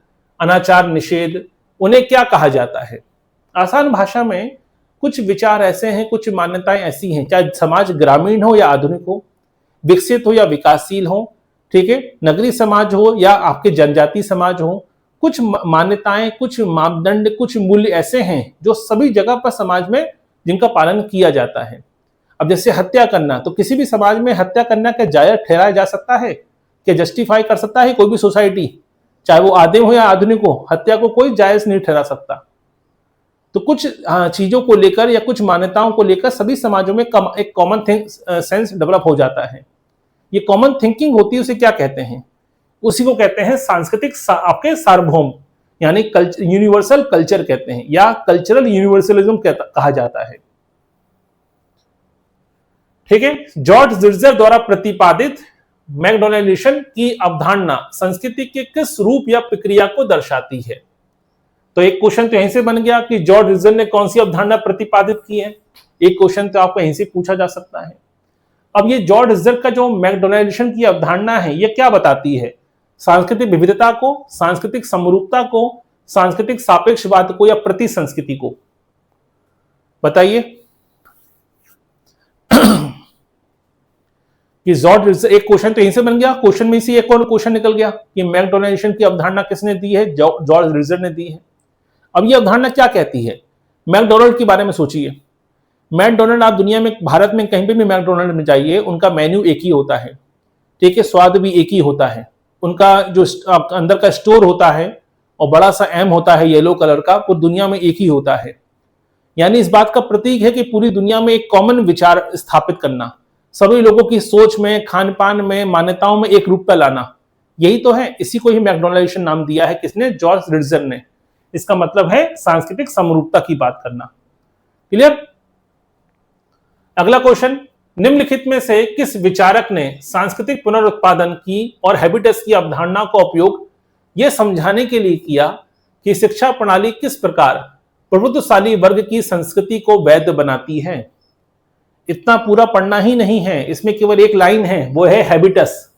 Speaker 1: अनाचार निषेध, उन्हें क्या कहा जाता है? आसान भाषा में कुछ विचार ऐसे हैं, कुछ मान्यताएं ऐसी हैं, चाहे समाज ग्रामीण हो या आधुनिक हो, विकसित हो या विकासशील हो, ठीक है, नगरीय समाज हो या आपके जनजातीय समाज हो, कुछ मान्यताएं, कुछ मापदंड, कुछ मूल्य ऐसे हैं जो सभी जगह पर समाज में जिनका पालन किया जाता है। अब जैसे हत्या करना, तो किसी भी समाज में हत्या करना क्या जायज ठहराया जा सकता है? क्या जस्टिफाई कर सकता है कोई भी सोसाइटी, चाहे वो आदिम हो या आधुनिक हो? हत्या को कोई जायज नहीं ठहरा सकता। तो कुछ चीजों को लेकर या कुछ मान्यताओं को लेकर सभी समाजों में एक कॉमन सेंस डेवलप हो जाता है। ये कॉमन थिंकिंग होती है, उसे क्या कहते हैं? उसी को कहते हैं सांस्कृतिक आपके सार्वभौम, यानी यूनिवर्सल कल्चर कहते हैं, या कल्चरल यूनिवर्सलिज्म कहा जाता है। ठीक है। जॉर्ज जिर्जर द्वारा प्रतिपादित मैकडोनाल्डिशन की अवधारणा संस्कृति के किस रूप या प्रक्रिया को दर्शाती है? तो एक क्वेश्चन तो यहीं से बन गया कि जॉर्ज जिर्जर ने कौन सी अवधारणा प्रतिपादित की है। एक क्वेश्चन तो आपको यहीं से पूछा जा सकता है। अब ये जॉर्ज जिर्जर का जो मैकडोनाल्डिशन की अवधारणा है, ये क्या बताती है? सांस्कृतिक विविधता को, सांस्कृतिक समरूपता को, सांस्कृतिक सापेक्षवाद को, या प्रति संस्कृति को? बताइए। कि जॉर्ज, एक क्वेश्चन तो यहीं से बन गया, क्वेश्चन में से एक और क्वेश्चन निकल गया कि मैकडोनाल्डिशन की अवधारणा किसने दी है? जॉर्ज जिर्जर ने दी है। अब ये अवधारणा क्या कहती है? मैकडोनल्ड के बारे में सोचिए। मैकडोनल्ड, आप दुनिया में, भारत में कहीं पे भी मैकडोनल्ड में जाइए, उनका मेन्यू एक ही होता है, ठीक है, स्वाद भी एक ही होता है, उनका जो अंदर का स्टोर होता है और बड़ा सा एम होता है येलो कलर का, वो दुनिया में एक ही होता है। यानी इस बात का प्रतीक है कि पूरी दुनिया में एक कॉमन विचार स्थापित करना, सभी लोगों की सोच में, खान पान में, मान्यताओं में एक रूपता लाना, यही तो है। इसी को ही मैकडोनलाइजेशन नाम दिया है किसने? जॉर्ज रिट्जर ने। इसका मतलब है सांस्कृतिक समरूपता की बात करना। क्लियर? अगला क्वेश्चन, निम्नलिखित में से किस विचारक ने सांस्कृतिक पुनरुत्पादन की और हैबिटस की अवधारणा का उपयोग यह समझाने के लिए किया कि शिक्षा प्रणाली किस प्रकार प्रभुत्वशाली वर्ग की संस्कृति को वैध बनाती है? इतना पूरा पढ़ना ही नहीं है, इसमें केवल एक लाइन है, वो है हैबिटस।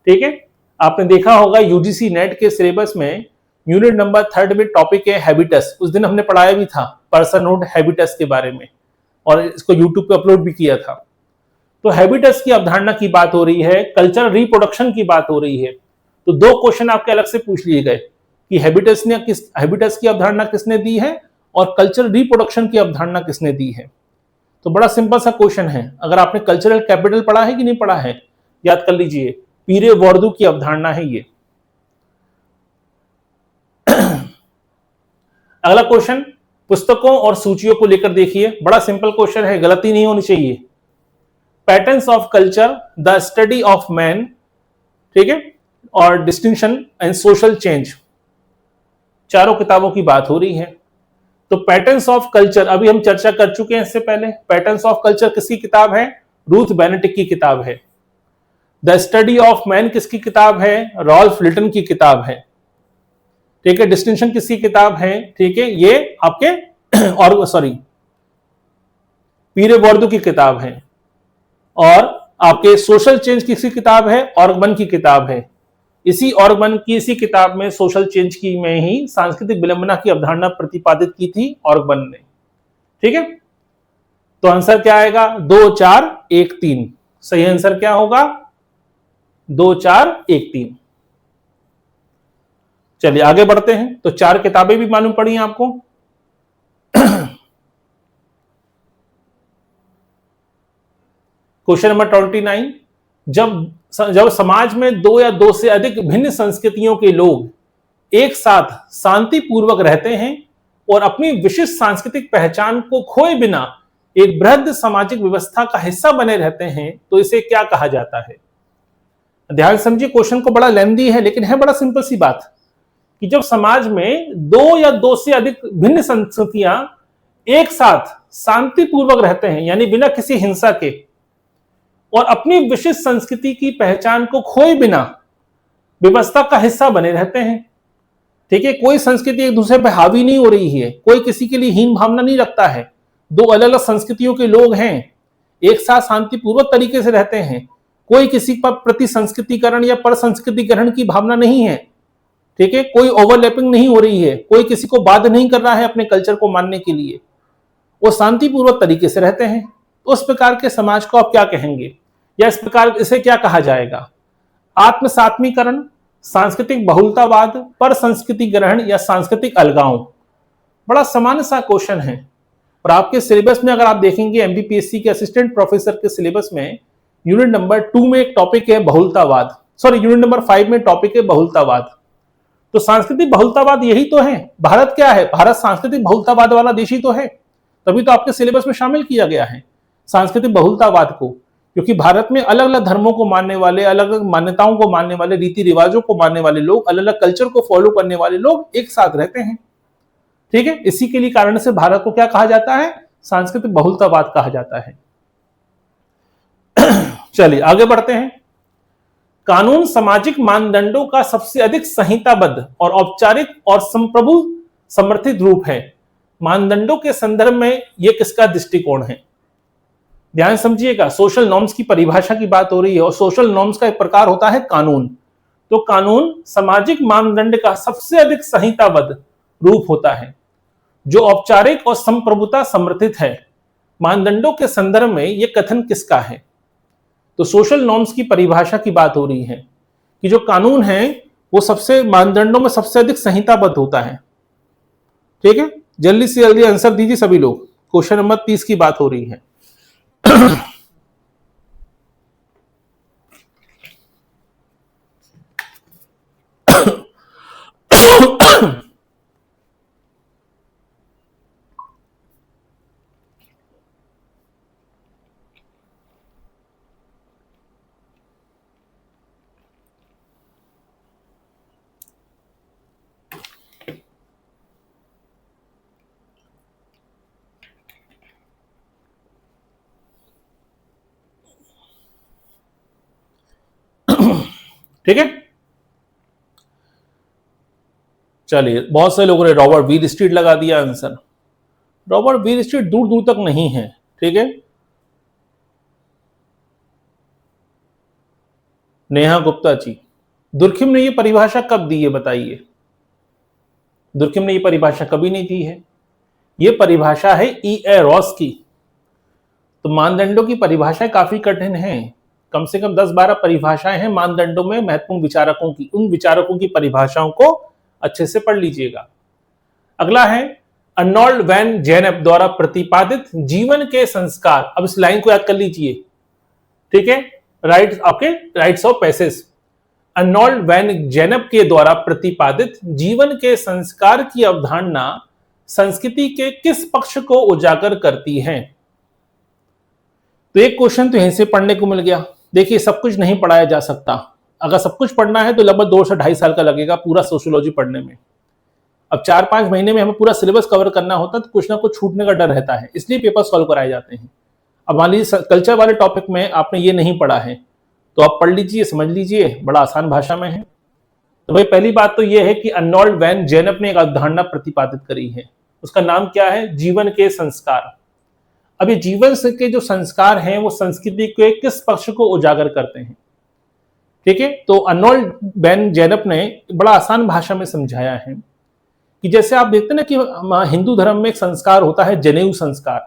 Speaker 1: ठीक है, आपने देखा होगा यूजीसी नेट के सिलेबस में यूनिट नंबर 3 में टॉपिक है हैबिटस। उस दिन हमने पढ़ाया भी था पर्सनहुड हैबिटस के बारे में, और इसको यूट्यूब पे अपलोड भी किया था। तो हैबिटस की अवधारणा की बात हो रही है, कल्चरल रिप्रोडक्शन की बात हो रही है। तो दो क्वेश्चन आपके अलग से पूछ लिए गए कि हैबिटस की अवधारणा किसने दी है और कल्चरल रिप्रोडक्शन की अवधारणा किसने दी है। तो बड़ा सिंपल सा क्वेश्चन है। अगर आपने कल्चरल कैपिटल पढ़ा है कि नहीं पढ़ा है, याद कर लीजिए, पीरे वॉर्दू की अवधारणा है ये। अगला क्वेश्चन पुस्तकों और सूचियों को लेकर देखिए, बड़ा सिंपल क्वेश्चन है, गलती नहीं होनी चाहिए। Patterns of culture, the study of man, ठीक है, और डिस्टिंक्शन एंड सोशल चेंज, चारों किताबों की बात हो रही है। तो पैटर्न्स ऑफ कल्चर अभी हम चर्चा कर चुके हैं इससे पहले। पैटर्न्स ऑफ कल्चर किसकी किताब है? रूथ बेनेटिक की किताब है। द स्टडी ऑफ मैन किसकी किताब है? रॉल्फ लिटन की किताब है। ठीक है, डिस्टिंक्शन किसकी किताब है? ठीक है, ये आपके और पीरे वॉर्दू की किताब है। और आपके सोशल चेंज किसकी किताब है? ऑर्गमन की किताब है। इसी ऑर्गमन की इसी किताब में सोशल चेंज की में ही सांस्कृतिक विलंबना की अवधारणा प्रतिपादित की थी ऑर्गमन ने। ठीक है, तो आंसर क्या आएगा? 2 4 1 3। सही आंसर क्या होगा? 2 4 1 3। चलिए आगे बढ़ते हैं। तो 4 किताबें भी मालूम पड़ी आपको। क्वेश्चन नंबर 29, जब समाज में 2 या 2 से अधिक भिन्न संस्कृतियों के लोग एक साथ शांतिपूर्वक रहते हैं और अपनी विशिष्ट सांस्कृतिक पहचान को खोए बिना एक बृहद सामाजिक व्यवस्था का हिस्सा बने रहते हैं, तो इसे क्या कहा जाता है? ध्यान समझिए, क्वेश्चन को बड़ा लेंथी है लेकिन है बड़ा सिंपल सी बात कि जब समाज में 2 या 2 से अधिक भिन्न संस्कृतियां एक साथ शांतिपूर्वक रहते हैं, यानी बिना किसी हिंसा के, और अपनी विशिष्ट संस्कृति की पहचान को खोए बिना व्यवस्था का हिस्सा बने रहते हैं। ठीक है, कोई संस्कृति एक दूसरे पर हावी नहीं हो रही है, कोई किसी के लिए हीन भावना नहीं रखता है। 2 अलग अलग संस्कृतियों के लोग हैं, एक साथ शांतिपूर्वक तरीके से रहते हैं, कोई किसी पर प्रति संस्कृतिकरण या पर संस्कृतिकरण की भावना नहीं है। ठीक है, कोई ओवरलैपिंग नहीं हो रही है, कोई किसी को बाध्य नहीं कर रहा है अपने कल्चर को मानने के लिए, वो शांतिपूर्वक तरीके से रहते हैं। तो उस प्रकार के समाज को आप क्या कहेंगे, या इस प्रकार इसे क्या कहा जाएगा? आत्मसात्मीकरण, सांस्कृतिक बहुलतावाद, पर संस्कृति ग्रहण, या सांस्कृतिक अलगाव? बड़ा सामान्य सा क्वेश्चन है। और आपके सिलेबस में अगर आप देखेंगे एमपीपीएससी के असिस्टेंट प्रोफेसर के सिलेबस में यूनिट नंबर 2 में एक टॉपिक है बहुलतावाद, यूनिट नंबर 5 में टॉपिक है बहुलतावाद। तो सांस्कृतिक बहुलतावाद यही तो है। भारत क्या है? भारत सांस्कृतिक बहुलतावाद वाला देश ही तो है, तभी तो आपके सिलेबस में शामिल किया गया है सांस्कृतिक बहुलतावाद को, क्योंकि भारत में अलग अलग धर्मों को मानने वाले, अलग अलग मान्यताओं को मानने वाले, रीति रिवाजों को मानने वाले लोग, अलग अलग कल्चर को फॉलो करने वाले लोग एक साथ रहते हैं। ठीक है, इसी के लिए कारण से भारत को क्या कहा जाता है? सांस्कृतिक बहुलतावाद कहा जाता है। चलिए आगे बढ़ते हैं। कानून सामाजिक मानदंडों का सबसे अधिक संहिताबद्ध और औपचारिक और संप्रभु समर्थित रूप है। मानदंडों के संदर्भ में यह किसका दृष्टिकोण है? ध्यान समझिएगा, सोशल नॉर्म्स की परिभाषा की बात हो रही है, और सोशल नॉर्म्स का एक प्रकार होता है कानून। तो कानून सामाजिक मानदंड का सबसे अधिक संहिताबद्ध रूप होता है, जो औपचारिक और संप्रभुता समर्थित है। मानदंडों के संदर्भ में यह कथन किसका है? तो सोशल नॉर्म्स की परिभाषा की बात हो रही है कि जो कानून है वो सबसे मानदंडों में सबसे अधिक संहिताबद्ध होता है। ठीक है, जल्दी से जल्दी आंसर दीजिए सभी लोग। क्वेश्चन नंबर 30 की बात हो रही है। ठीक है, चलिए बहुत से लोगों ने रॉबर्ट व्हील स्ट्रीट लगा दिया आंसर। रॉबर्ट व्हील स्ट्रीट दूर दूर तक नहीं है, ठीक है। नेहा गुप्ता जी, दुर्खिम ने ये परिभाषा कब दी है बताइए? दुर्खिम ने ये परिभाषा कभी नहीं दी है, ये परिभाषा है E.A. रॉस की। तो मानदंडों की परिभाषाएं काफी कठिन हैं, कम से कम 10-12 परिभाषाएं हैं मानदंडों में महत्वपूर्ण विचारकों की, उन विचारकों की परिभाषाओं को अच्छे से पढ़ लीजिएगा। अगला है अर्नोल्ड वैन जेनेप द्वारा प्रतिपादित जीवन के संस्कार। अब इस लाइन को याद कर लीजिए, ठीक है, rites of passage. Arnold van Gennep के द्वारा प्रतिपादित जीवन के संस्कार की अवधारणा संस्कृति के किस पक्ष को उजागर करती है? तो एक क्वेश्चन तो यहीं से पढ़ने को मिल गया। देखिए सब कुछ नहीं पढ़ाया जा सकता, अगर सब कुछ पढ़ना है तो लगभग 2 से 2.5 साल का लगेगा पूरा सोशियोलॉजी पढ़ने में। अब 4-5 महीने में हमें पूरा सिलेबस कवर करना होता है तो कुछ ना कुछ छूटने का डर रहता है, इसलिए पेपर सॉल्व कराए जाते हैं। अब मान लीजिए कल्चर वाले टॉपिक में आपने ये नहीं पढ़ा है तो आप पढ़ लीजिए, समझ लीजिए, बड़ा आसान भाषा में है। तो भाई पहली बात तो ये है कि अर्नोल्ड वैन जेनेप ने एक अवधारणा प्रतिपादित करी है, उसका नाम क्या है? जीवन के संस्कार। अब ये जीवन के जो संस्कार हैं वो संस्कृति के किस पक्ष को उजागर करते हैं? ठीक है, तो अर्नोल्ड वैन जेनेप ने बड़ा आसान भाषा में समझाया है कि जैसे आप देखते हैं ना कि हिंदू धर्म में एक संस्कार होता है जनेऊ संस्कार।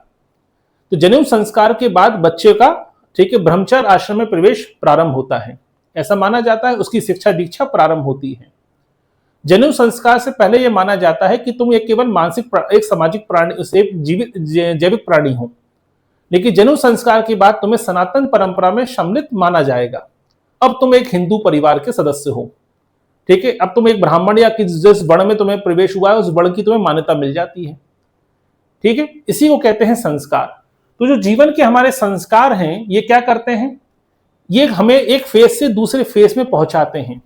Speaker 1: तो जनेऊ संस्कार के बाद बच्चे का, ठीक है, ब्रह्मचर्य आश्रम में प्रवेश प्रारंभ होता है, ऐसा माना जाता है, उसकी शिक्षा दीक्षा प्रारंभ होती है। जनेऊ संस्कार से पहले यह माना जाता है कि तुम एक केवल मानसिक एक सामाजिक प्राणी, जीवित जैविक प्राणी हो, लेकिन जनेऊ संस्कार के बाद तुम्हें सनातन परंपरा में सम्मिलित माना जाएगा। अब तुम एक हिंदू परिवार के सदस्य हो, ठीक है, अब तुम एक ब्राह्मण या जिस वर्ण में तुम्हें प्रवेश हुआ है उस वर्ण की तुम्हें मान्यता मिल जाती है, ठीक है, इसी को कहते हैं संस्कार। तो जो जीवन के हमारे संस्कार हैं ये क्या करते हैं? ये हमें एक फेज से दूसरे फेज में पहुंचाते हैं।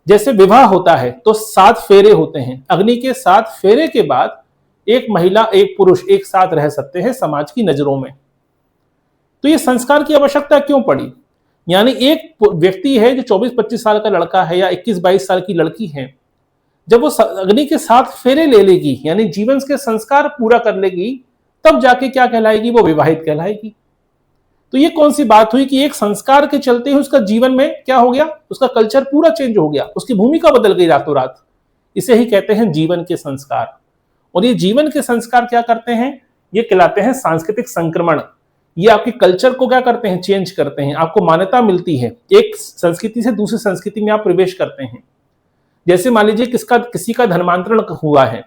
Speaker 1: जैसे विवाह होता है तो 7 फेरे होते हैं, अग्नि के 7 फेरे के बाद एक महिला एक पुरुष एक साथ रह सकते हैं समाज की नजरों में। तो ये संस्कार की आवश्यकता क्यों पड़ी? यानी एक व्यक्ति है जो 24-25 साल का लड़का है या 21-22 साल की लड़की है, जब वो अग्नि के 7 फेरे ले लेगी यानी जीवन के संस्कार पूरा कर लेगी, तब जाके क्या कहलाएगी? वो विवाहित कहलाएगी। तो ये कौन सी बात हुई कि एक संस्कार के चलते ही उसका जीवन में क्या हो गया? उसका कल्चर पूरा चेंज हो गया, उसकी भूमिका बदल गई रातों रात। इसे ही कहते हैं जीवन के संस्कार। और ये जीवन के संस्कार क्या करते हैं? ये कहलाते हैं सांस्कृतिक संक्रमण। ये आपके कल्चर को क्या करते हैं? चेंज करते हैं, आपको मान्यता मिलती है, एक संस्कृति से दूसरी संस्कृति में आप प्रवेश करते हैं। जैसे मान लीजिए किसी का धर्मांतरण हुआ है।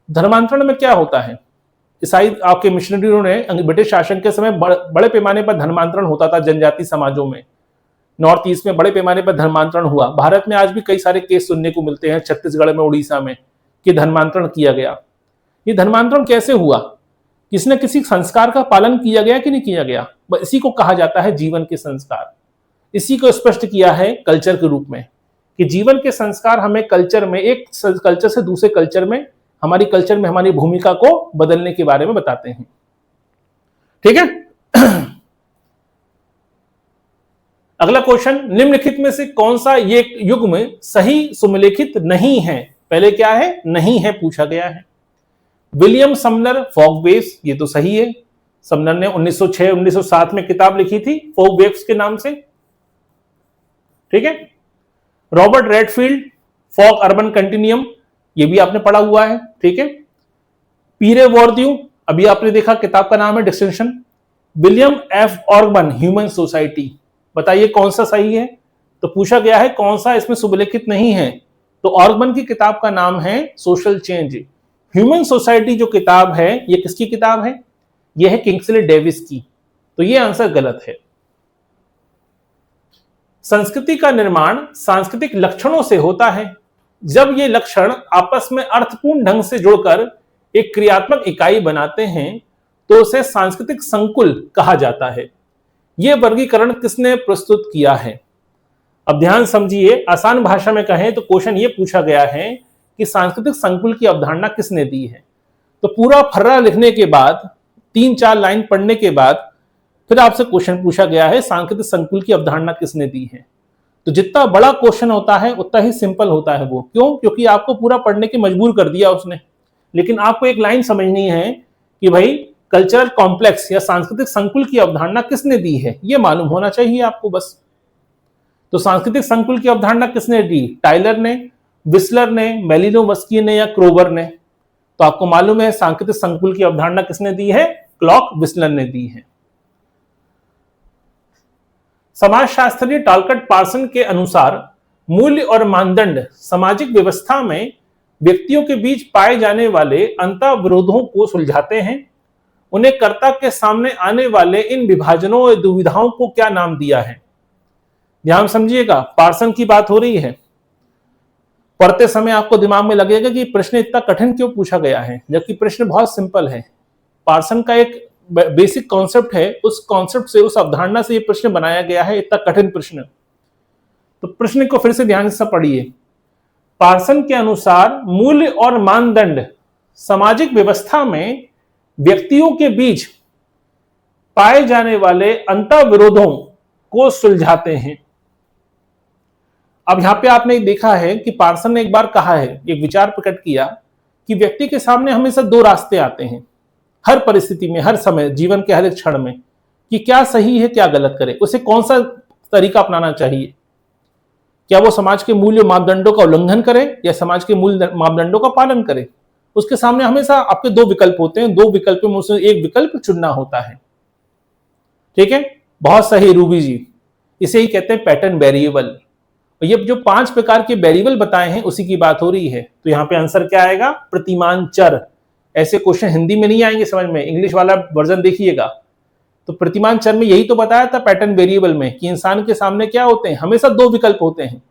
Speaker 1: धर्मांतरण में क्या होता है? ईसाई आपके मिशनरियों ने ब्रिटिश शासन के समय बड़े पैमाने पर धर्मांतरण होता था जनजाति समाजों में। नॉर्थ ईस्ट में बड़े पैमाने पर धर्मांतरण हुआ। भारत में आज भी कई सारे केस सुनने को मिलते हैं, छत्तीसगढ़ में, उड़ीसा में, कि धर्मांतरण किया गया। ये धर्मांतरण कैसे हुआ? किसी न किसी संस्कार का पालन किया गया कि नहीं किया गया? इसी को कहा जाता है जीवन के संस्कार। इसी को स्पष्ट किया है कल्चर के रूप में कि जीवन के संस्कार हमें कल्चर में, एक कल्चर से दूसरे कल्चर में, हमारी कल्चर में हमारी भूमिका को बदलने के बारे में बताते हैं। ठीक है, अगला क्वेश्चन, निम्नलिखित में से कौन सा ये युग्म सही सुमेलित नहीं है? पहले क्या है? नहीं है पूछा गया है। विलियम समनर, फॉग वेव्स, ये तो सही है। समनर ने 1906-1907 में किताब लिखी थी फॉग वेव्स के नाम से, ठीक है। Robert Redfield, fog urban continuum, ये भी आपने पढ़ा हुआ है, ठीक है। पीरे वॉर्द्यू, अभी आपने देखा, किताब का नाम है distinction. William F organ, human society, बताइए कौन सा सही है? तो पूछा गया है कौन सा इसमें सुमेलित नहीं है, तो ऑर्गन की किताब का नाम है सोशल चेंज। ह्यूमन सोसाइटी जो किताब है ये किसकी किताब है? ये है किंग्सले डेविस की, तो ये आंसर गलत है। संस्कृति का निर्माण सांस्कृतिक लक्षणों से होता है। जब ये लक्षण आपस में अर्थपूर्ण ढंग से जुड़कर एक क्रियात्मक इकाई बनाते हैं तो उसे सांस्कृतिक संकुल कहा जाता है। यह वर्गीकरण किसने प्रस्तुत किया है? अब ध्यान समझिए, आसान भाषा में कहें तो क्वेश्चन ये पूछा गया है कि सांस्कृतिक संकुल की अवधारणा किसने दी है। तो पूरा फर्रा लिखने के बाद, 3-4 लाइन पढ़ने के बाद फिर आपसे क्वेश्चन पूछा गया है सांस्कृतिक संकुल की अवधारणा किसने दी है। तो जितना बड़ा क्वेश्चन होता है उतना ही सिंपल होता है वो। क्यों? क्योंकि आपको पूरा पढ़ने की मजबूर कर दिया उसने। लेकिन आपको एक लाइन समझनी है कि भाई कल्चरल कॉम्प्लेक्स या सांस्कृतिक संकुल की अवधारणा किसने दी है, ये मालूम होना चाहिए आपको बस। तो सांस्कृतिक संकुल की अवधारणा किसने दी? टाइलर ने, विस्लर ने, मेलिनोवस्की ने या क्रोवर ने? तो आपको मालूम है सांस्कृतिक संकुल की अवधारणा किसने दी है? क्लॉक विस्लर ने दी है। समाजशास्त्री टॉलकट पार्सन के अनुसार मूल्य और मानदंड सामाजिक व्यवस्था में व्यक्तियों के बीच पाए जाने वाले अंतर्विरोधों को सुलझाते हैं। उन्हें कर्ता के सामने आने वाले इन विभाजनों और दुविधाओं को क्या नाम दिया है? ध्यान समझिएगा, पार्सन की बात हो रही है। पढ़ते समय आपको दिमाग में लगेगा कि प्रश्न इतना कठिन क्यों पूछा गया है, जबकि प्रश्न बहुत सिंपल है। पार्सन का एक बेसिक कॉन्सेप्ट है, उस कॉन्सेप्ट से, उस अवधारणा से ये प्रश्न बनाया गया है, इतना कठिन प्रश्न। तो प्रश्न को फिर से ध्यान से पढ़िए। पार्सन के अनुसार मूल्य और मानदंड सामाजिक व्यवस्था में व्यक्तियों के बीच पाए जाने वाले अंतर्विरोधों को सुलझाते हैं। अब यहां पे आपने देखा है कि पार्सन ने एक बार कहा है, एक विचार प्रकट किया कि व्यक्ति के सामने हमेशा दो रास्ते आते हैं, हर परिस्थिति में, हर समय, जीवन के हर एक क्षण में, कि क्या सही है क्या गलत करे, उसे कौन सा तरीका अपनाना चाहिए। क्या वो समाज के मूल्य मापदंडों का उल्लंघन करे या समाज के मूल्य मापदंडों का पालन करे? उसके सामने हमेशा आपके दो विकल्प होते हैं, दो विकल्प में से एक विकल्प चुनना होता है। ठीक है, बहुत सही रूबी जी, इसे ही कहते हैं पैटर्न वेरिएबल। ये जो 5 प्रकार के वेरिएबल बताए हैं उसी की बात हो रही है। तो यहाँ पे आंसर क्या आएगा? प्रतिमान चर। ऐसे क्वेश्चन हिंदी में नहीं आएंगे समझ में, इंग्लिश वाला वर्जन देखिएगा। तो प्रतिमान चर में यही तो बताया था पैटर्न वेरिएबल में, कि इंसान के सामने क्या होते हैं, हमेशा दो विकल्प होते हैं,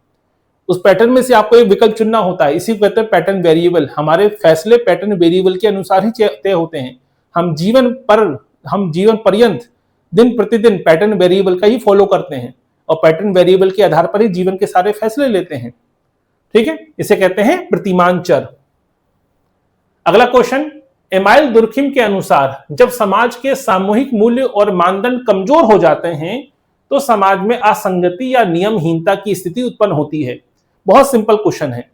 Speaker 1: उस पैटर्न में से आपको एक विकल्प चुनना होता है। इसी को कहते हैं पैटर्न वेरिएबल। हमारे फैसले पैटर्न वेरिएबल के अनुसार ही तय होते हैं। हम जीवन पर्यंत दिन प्रतिदिन पैटर्न वेरिएबल का ही फॉलो करते हैं और पैटर्न वेरिएबल के आधार पर ही जीवन के सारे फैसले लेते हैं। ठीक है, इसे कहते हैं प्रतिमान चर। अगला क्वेश्चन, एमाइल दुर्खिम के अनुसार जब समाज के सामूहिक मूल्य और मानदंड कमजोर हो जाते हैं तो समाज में असंगति या नियमहीनता की स्थिति उत्पन्न होती है। बहुत सिंपल क्वेश्चन है,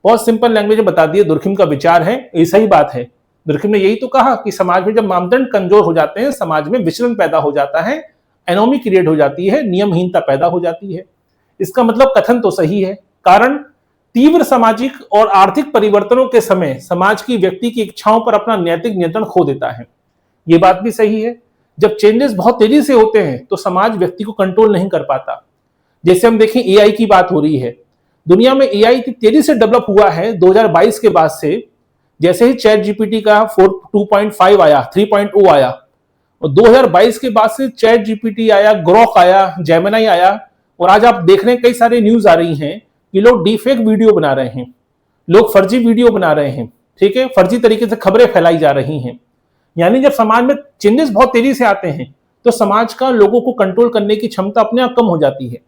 Speaker 1: बहुत सिंपल लैंग्वेज में बता दिए। दुर्खिम का विचार है, ये सही बात है। दुर्खिम ने यही तो कहा कि समाज में जब मानदंड कमजोर हो जाते हैं, समाज में विचलन पैदा हो जाता है, एनोमी क्रिएट हो जाती है, नियमहीनता पैदा हो जाती है। इसका मतलब कथन तो सही है। कारण, तीव्र सामाजिक और आर्थिक परिवर्तनों के समय समाज की व्यक्ति की इच्छाओं पर अपना नैतिक नियंत्रण खो देता है। यह बात भी सही है। जब चेंजेस बहुत तेजी से होते हैं तो समाज व्यक्ति को कंट्रोल नहीं कर पाता। जैसे हम देखें, एआई की बात हो रही है। दुनिया में एआई इतनी तेजी से डेवलप हुआ है 2022 के बाद से। जैसे ही चैट जीपीटी का 2.5 आया, 3.0 आया, और 2022 के बाद से चैट जीपीटी आया, ग्रोक आया, जेमिनी आया, और आज आप देख रहे हैं कई सारे न्यूज आ रही हैं कि लोग डीफेक वीडियो बना रहे हैं, लोग फर्जी वीडियो बना रहे हैं। ठीक है, फर्जी तरीके से खबरें फैलाई जा रही हैं। यानी जब समाज में चेंजेस बहुत तेजी से आते हैं तो समाज का लोगों को कंट्रोल करने की क्षमता अपने आप कम हो जाती है।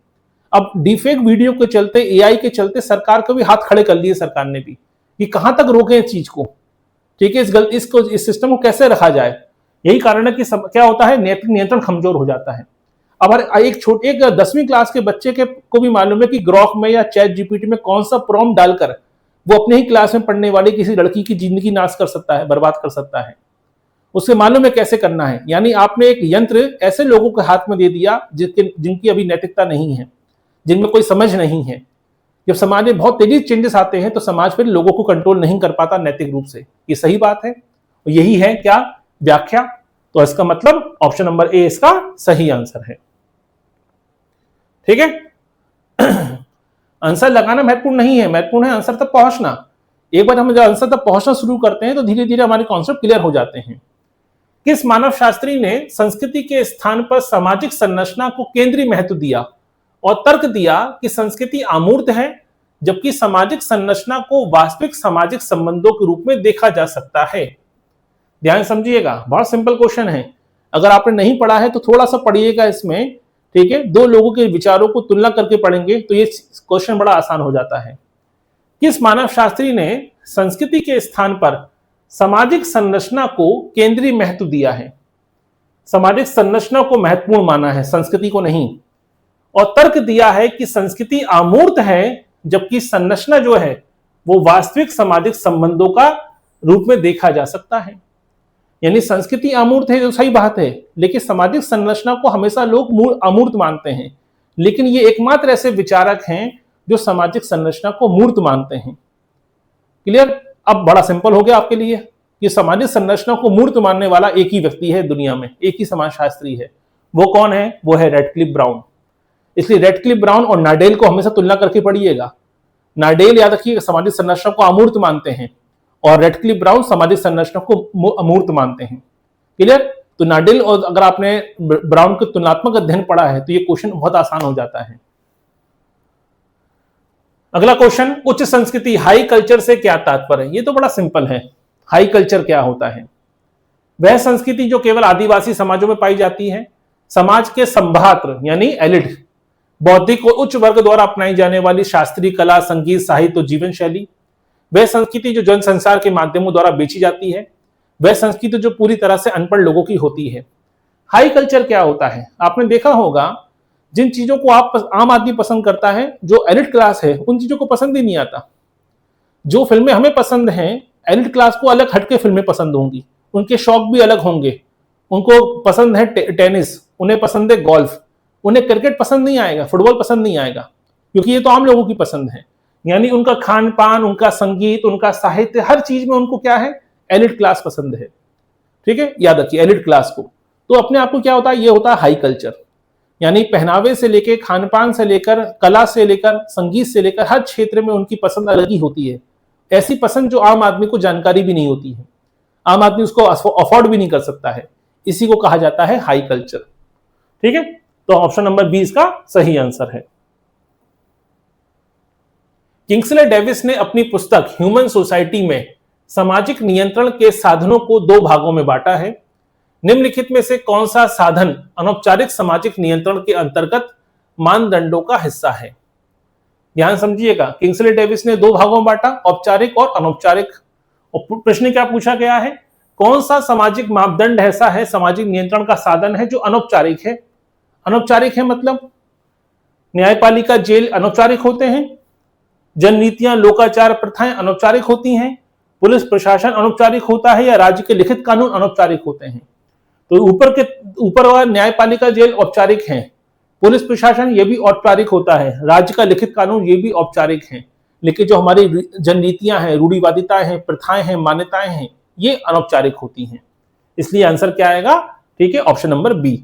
Speaker 1: अब डीफेक वीडियो के चलते, एआई के चलते सरकार को भी हाथ खड़े कर लिए सरकार ने भी, कि कहां तक रोके इस चीज को। ठीक है, इस सिस्टम को कैसे रखा जाए। यही कारण है कि क्या होता है, नैतिक नियंत्रण कमजोर हो जाता है। अब एक 10वीं क्लास के बच्चे को भी मालूम है कि ग्रॉक में या चैट जीपीटी में कौन सा प्रॉम्प्ट डालकर वो अपने ही क्लास में पढ़ने वाली किसी लड़की की जिंदगी नाश कर सकता है, बर्बाद कर सकता है। उसे मालूम है कैसे करना है। यानी आपने एक यंत्र ऐसे लोगों के हाथ में दे दिया जिनकी अभी नैतिकता नहीं है, जिनमें कोई समझ नहीं है। जब समाज में बहुत तेजी चेंजेस आते हैं तो समाज फिर लोगों को कंट्रोल नहीं कर पाता नैतिक रूप से। ये सही बात है, यही है क्या व्याख्या। तो इसका मतलब ऑप्शन नंबर ए इसका सही आंसर है। ठीक है, आंसर लगाना महत्वपूर्ण नहीं है, महत्वपूर्ण है आंसर तक पहुंचना। एक बार हम जब आंसर तक पहुंचना शुरू करते हैं तो धीरे धीरे हमारे कॉन्सेप्ट क्लियर हो जाते हैं। किस मानव शास्त्री ने संस्कृति के स्थान पर सामाजिक संरचना को केंद्रीय महत्व दिया और तर्क दिया कि संस्कृति अमूर्त है, जबकि सामाजिक संरचना को वास्तविक सामाजिक संबंधों के रूप में देखा जा सकता है। ध्यान समझिएगा, बहुत सिंपल क्वेश्चन है। अगर आपने नहीं पढ़ा है तो थोड़ा सा पढ़िएगा इसमें। ठीक है, दो लोगों के विचारों को तुलना करके पढ़ेंगे तो ये क्वेश्चन बड़ा आसान हो जाता है। किस मानव शास्त्री ने संस्कृति के स्थान पर सामाजिक संरचना को केंद्रीय महत्व दिया है? सामाजिक संरचना को महत्वपूर्ण माना है, संस्कृति को नहीं। और तर्क दिया है कि संस्कृति अमूर्त है जबकि संरचना जो है वो वास्तविक सामाजिक संबंधों का रूप में देखा जा सकता है। यानी संस्कृति अमूर्त है, जो सही बात है, लेकिन सामाजिक संरचना को हमेशा लोग अमूर्त मानते हैं, लेकिन ये एकमात्र ऐसे विचारक हैं जो सामाजिक संरचना को मूर्त मानते हैं। क्लियर? अब बड़ा सिंपल हो गया आपके लिए कि सामाजिक संरचना को मूर्त मानने वाला एक ही व्यक्ति है दुनिया में, एक ही समाजशास्त्री है। वो कौन है? वो है रैडक्लिफ ब्राउन। इसलिए रैडक्लिफ ब्राउन और नाडेल को हमेशा तुलना करके पढ़िएगा। नाडेल याद रखिए सामाजिक संरचना को अमूर्त मानते हैं और रैडक्लिफ ब्राउन सामाजिक संरचना को अमूर्त मानते हैं। क्लियर? तो नाडेल और अगर आपने ब्राउन के तुलनात्मक अध्ययन पढ़ा है तो ये क्वेश्चन बहुत आसान हो जाता है। अगला क्वेश्चन, उच्च संस्कृति हाई कल्चर से क्या तात्पर्य है? ये तो बड़ा सिंपल है। हाई कल्चर क्या होता है? वह संस्कृति जो केवल आदिवासी समाजों में पाई जाती है। समाज के संभात्र यानी एलिट, बौद्धिक और उच्च वर्ग द्वारा अपनाई जाने वाली शास्त्रीय कला, संगीत, साहित्य और जीवन शैली। वह संस्कृति जो जन संसार के माध्यमों द्वारा बेची जाती है। वह संस्कृति जो पूरी तरह से अनपढ़ लोगों की होती है। हाई कल्चर क्या होता है? आपने देखा होगा जिन चीजों को आम आदमी पसंद करता है, जो एलिट क्लास है, उन चीजों को पसंद ही नहीं आता। जो फिल्में हमें पसंद हैं, एलिट क्लास को अलग हटके फिल्में पसंद होंगी, उनके शौक भी अलग होंगे। उनको पसंद है टेनिस, उन्हें पसंद है गोल्फ, उन्हें क्रिकेट पसंद नहीं आएगा, फुटबॉल पसंद नहीं आएगा, क्योंकि ये तो आम लोगों की पसंद है। यानी उनका खान पान, उनका संगीत, उनका साहित्य, हर चीज में उनको क्या है? एलिट क्लास पसंद है। ठीक है, याद रखिए एलिट क्लास को। तो अपने आप को क्या होता है? ये होता है हाई कल्चर। यानी पहनावे से लेकर, खान पान से लेकर, कला से लेकर, संगीत से लेकर, हर क्षेत्र में उनकी पसंद अलग ही होती है। ऐसी पसंद जो आम आदमी को जानकारी भी नहीं होती है, आम आदमी उसको अफोर्ड भी नहीं कर सकता है। इसी को कहा जाता है हाई कल्चर। ठीक है, तो ऑप्शन नंबर 20 का सही आंसर है। किंग्सले डेविस ने अपनी पुस्तक ह्यूमन सोसाइटी में सामाजिक नियंत्रण के साधनों को 2 भागों में बांटा है। निम्नलिखित में से कौन सा साधन अनौपचारिक सामाजिक नियंत्रण के अंतर्गत मानदंडों का हिस्सा है? ध्यान समझिएगा, किंग्सले डेविस ने 2 भागों में बांटा, औपचारिक और अनौपचारिक। और प्रश्न क्या पूछा गया है? कौन सा सामाजिक मापदंड ऐसा है, सामाजिक नियंत्रण का साधन है जो अनौपचारिक है? अनौपचारिक है मतलब न्यायपालिका, जेल अनौपचारिक होते हैं, जननीतियां, लोकाचार, प्रथाएं अनौपचारिक होती हैं, पुलिस प्रशासन अनौपचारिक होता है, या राज्य के लिखित कानून अनौपचारिक होते हैं? तो ऊपर वाला न्यायपालिका, जेल औपचारिक है, पुलिस प्रशासन ये भी औपचारिक होता है, राज्य का लिखित कानून ये भी औपचारिक है, लेकिन जो हमारी जननीतियां हैं, रूढ़िवादिताएं हैं, प्रथाएं हैं, मान्यताएं हैं, ये अनौपचारिक होती हैं। इसलिए आंसर क्या आएगा? ठीक है, ऑप्शन नंबर बी।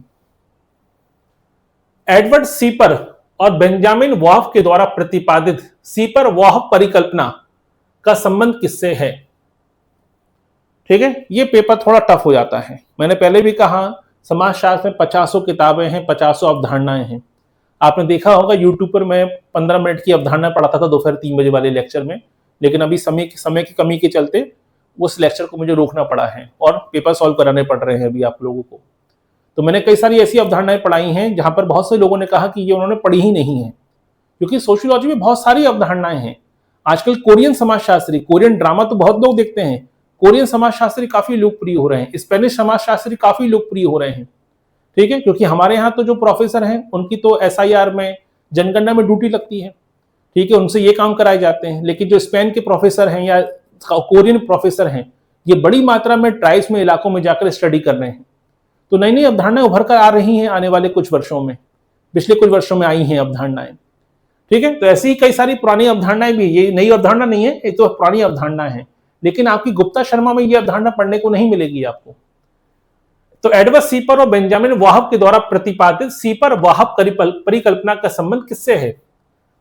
Speaker 1: एडवर्ड सीपर और बेंजामिन वॉफ के द्वारा प्रतिपादित सीपर वॉफ परिकल्पना का संबंध किससे है? ठीक है, ये पेपर थोड़ा टफ हो जाता है। मैंने पहले भी कहा समाजशास्त्र में 50 किताबें हैं, 50 अवधारणाएं हैं। आपने देखा होगा यूट्यूब पर मैं 15 मिनट की अवधारणा पढ़ाता था दोपहर 3 बजे वाले लेक्चर में, लेकिन अभी समय की कमी के चलते उस लेक्चर को मुझे रोकना पड़ा है और पेपर सॉल्व कराने पड़ रहे हैं अभी आप लोगों को। तो मैंने कई सारी ऐसी अवधारणाएं पढ़ाई हैं जहां पर बहुत से लोगों ने कहा कि ये उन्होंने पढ़ी ही नहीं है, क्योंकि सोशियोलॉजी में बहुत सारी अवधारणाएं हैं। आजकल कोरियन समाजशास्त्री, कोरियन ड्रामा तो बहुत लोग देखते हैं, कोरियन समाजशास्त्री काफी लोकप्रिय हो रहे हैं, स्पेनिश समाजशास्त्री काफी लोकप्रिय हो रहे हैं। ठीक है, क्योंकि हमारे यहाँ तो जो प्रोफेसर हैं उनकी तो SIR में, जनगणना में ड्यूटी लगती है। ठीक है, उनसे ये काम कराए जाते हैं, लेकिन जो स्पेन के प्रोफेसर हैं या कोरियन प्रोफेसर हैं, ये बड़ी मात्रा में ट्राइब्स में, इलाकों में जाकर स्टडी कर रहे हैं। तो नई नई अवधारणाएं उभर कर आ रही हैं आने वाले कुछ वर्षों में, पिछले कुछ वर्षों में आई हैं अवधारणाएं। ठीक है, तो ऐसी ही कई सारी पुरानी अवधारणाएं भी, ये नई अवधारणा नहीं है, ये तो पुरानी अवधारणा है, लेकिन आपकी गुप्ता शर्मा में ये अवधारणा पढ़ने को नहीं मिलेगी आपको। तो एडवर्ड सीपर और बेंजामिन वाहब के द्वारा प्रतिपादित सीपर वाहब परिकल्पना का संबंध किससे है?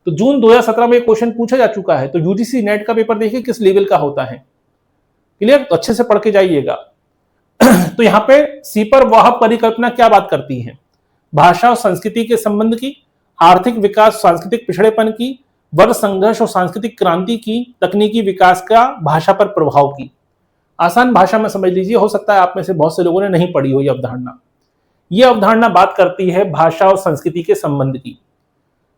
Speaker 1: तो जून 2017 में क्वेश्चन पूछा जा चुका है। तो यूजीसी नेट का पेपर देखिए किस लेवल का होता है। क्लियर? तो अच्छे से पढ़ के जाइएगा। तो यहाँ पे सीपर वाहब परिकल्पना क्या बात करती है? भाषा और संस्कृति के संबंध की, आर्थिक विकास, सांस्कृतिक पिछड़ेपन की, वर्ग संघर्ष और सांस्कृतिक क्रांति की, तकनीकी विकास का भाषा पर प्रभाव की। आसान भाषा में समझ लीजिए, हो सकता है आप में से बहुत से लोगों ने नहीं पढ़ी हो ये अवधारणा। ये अवधारणा बात करती है भाषा और संस्कृति के संबंध की।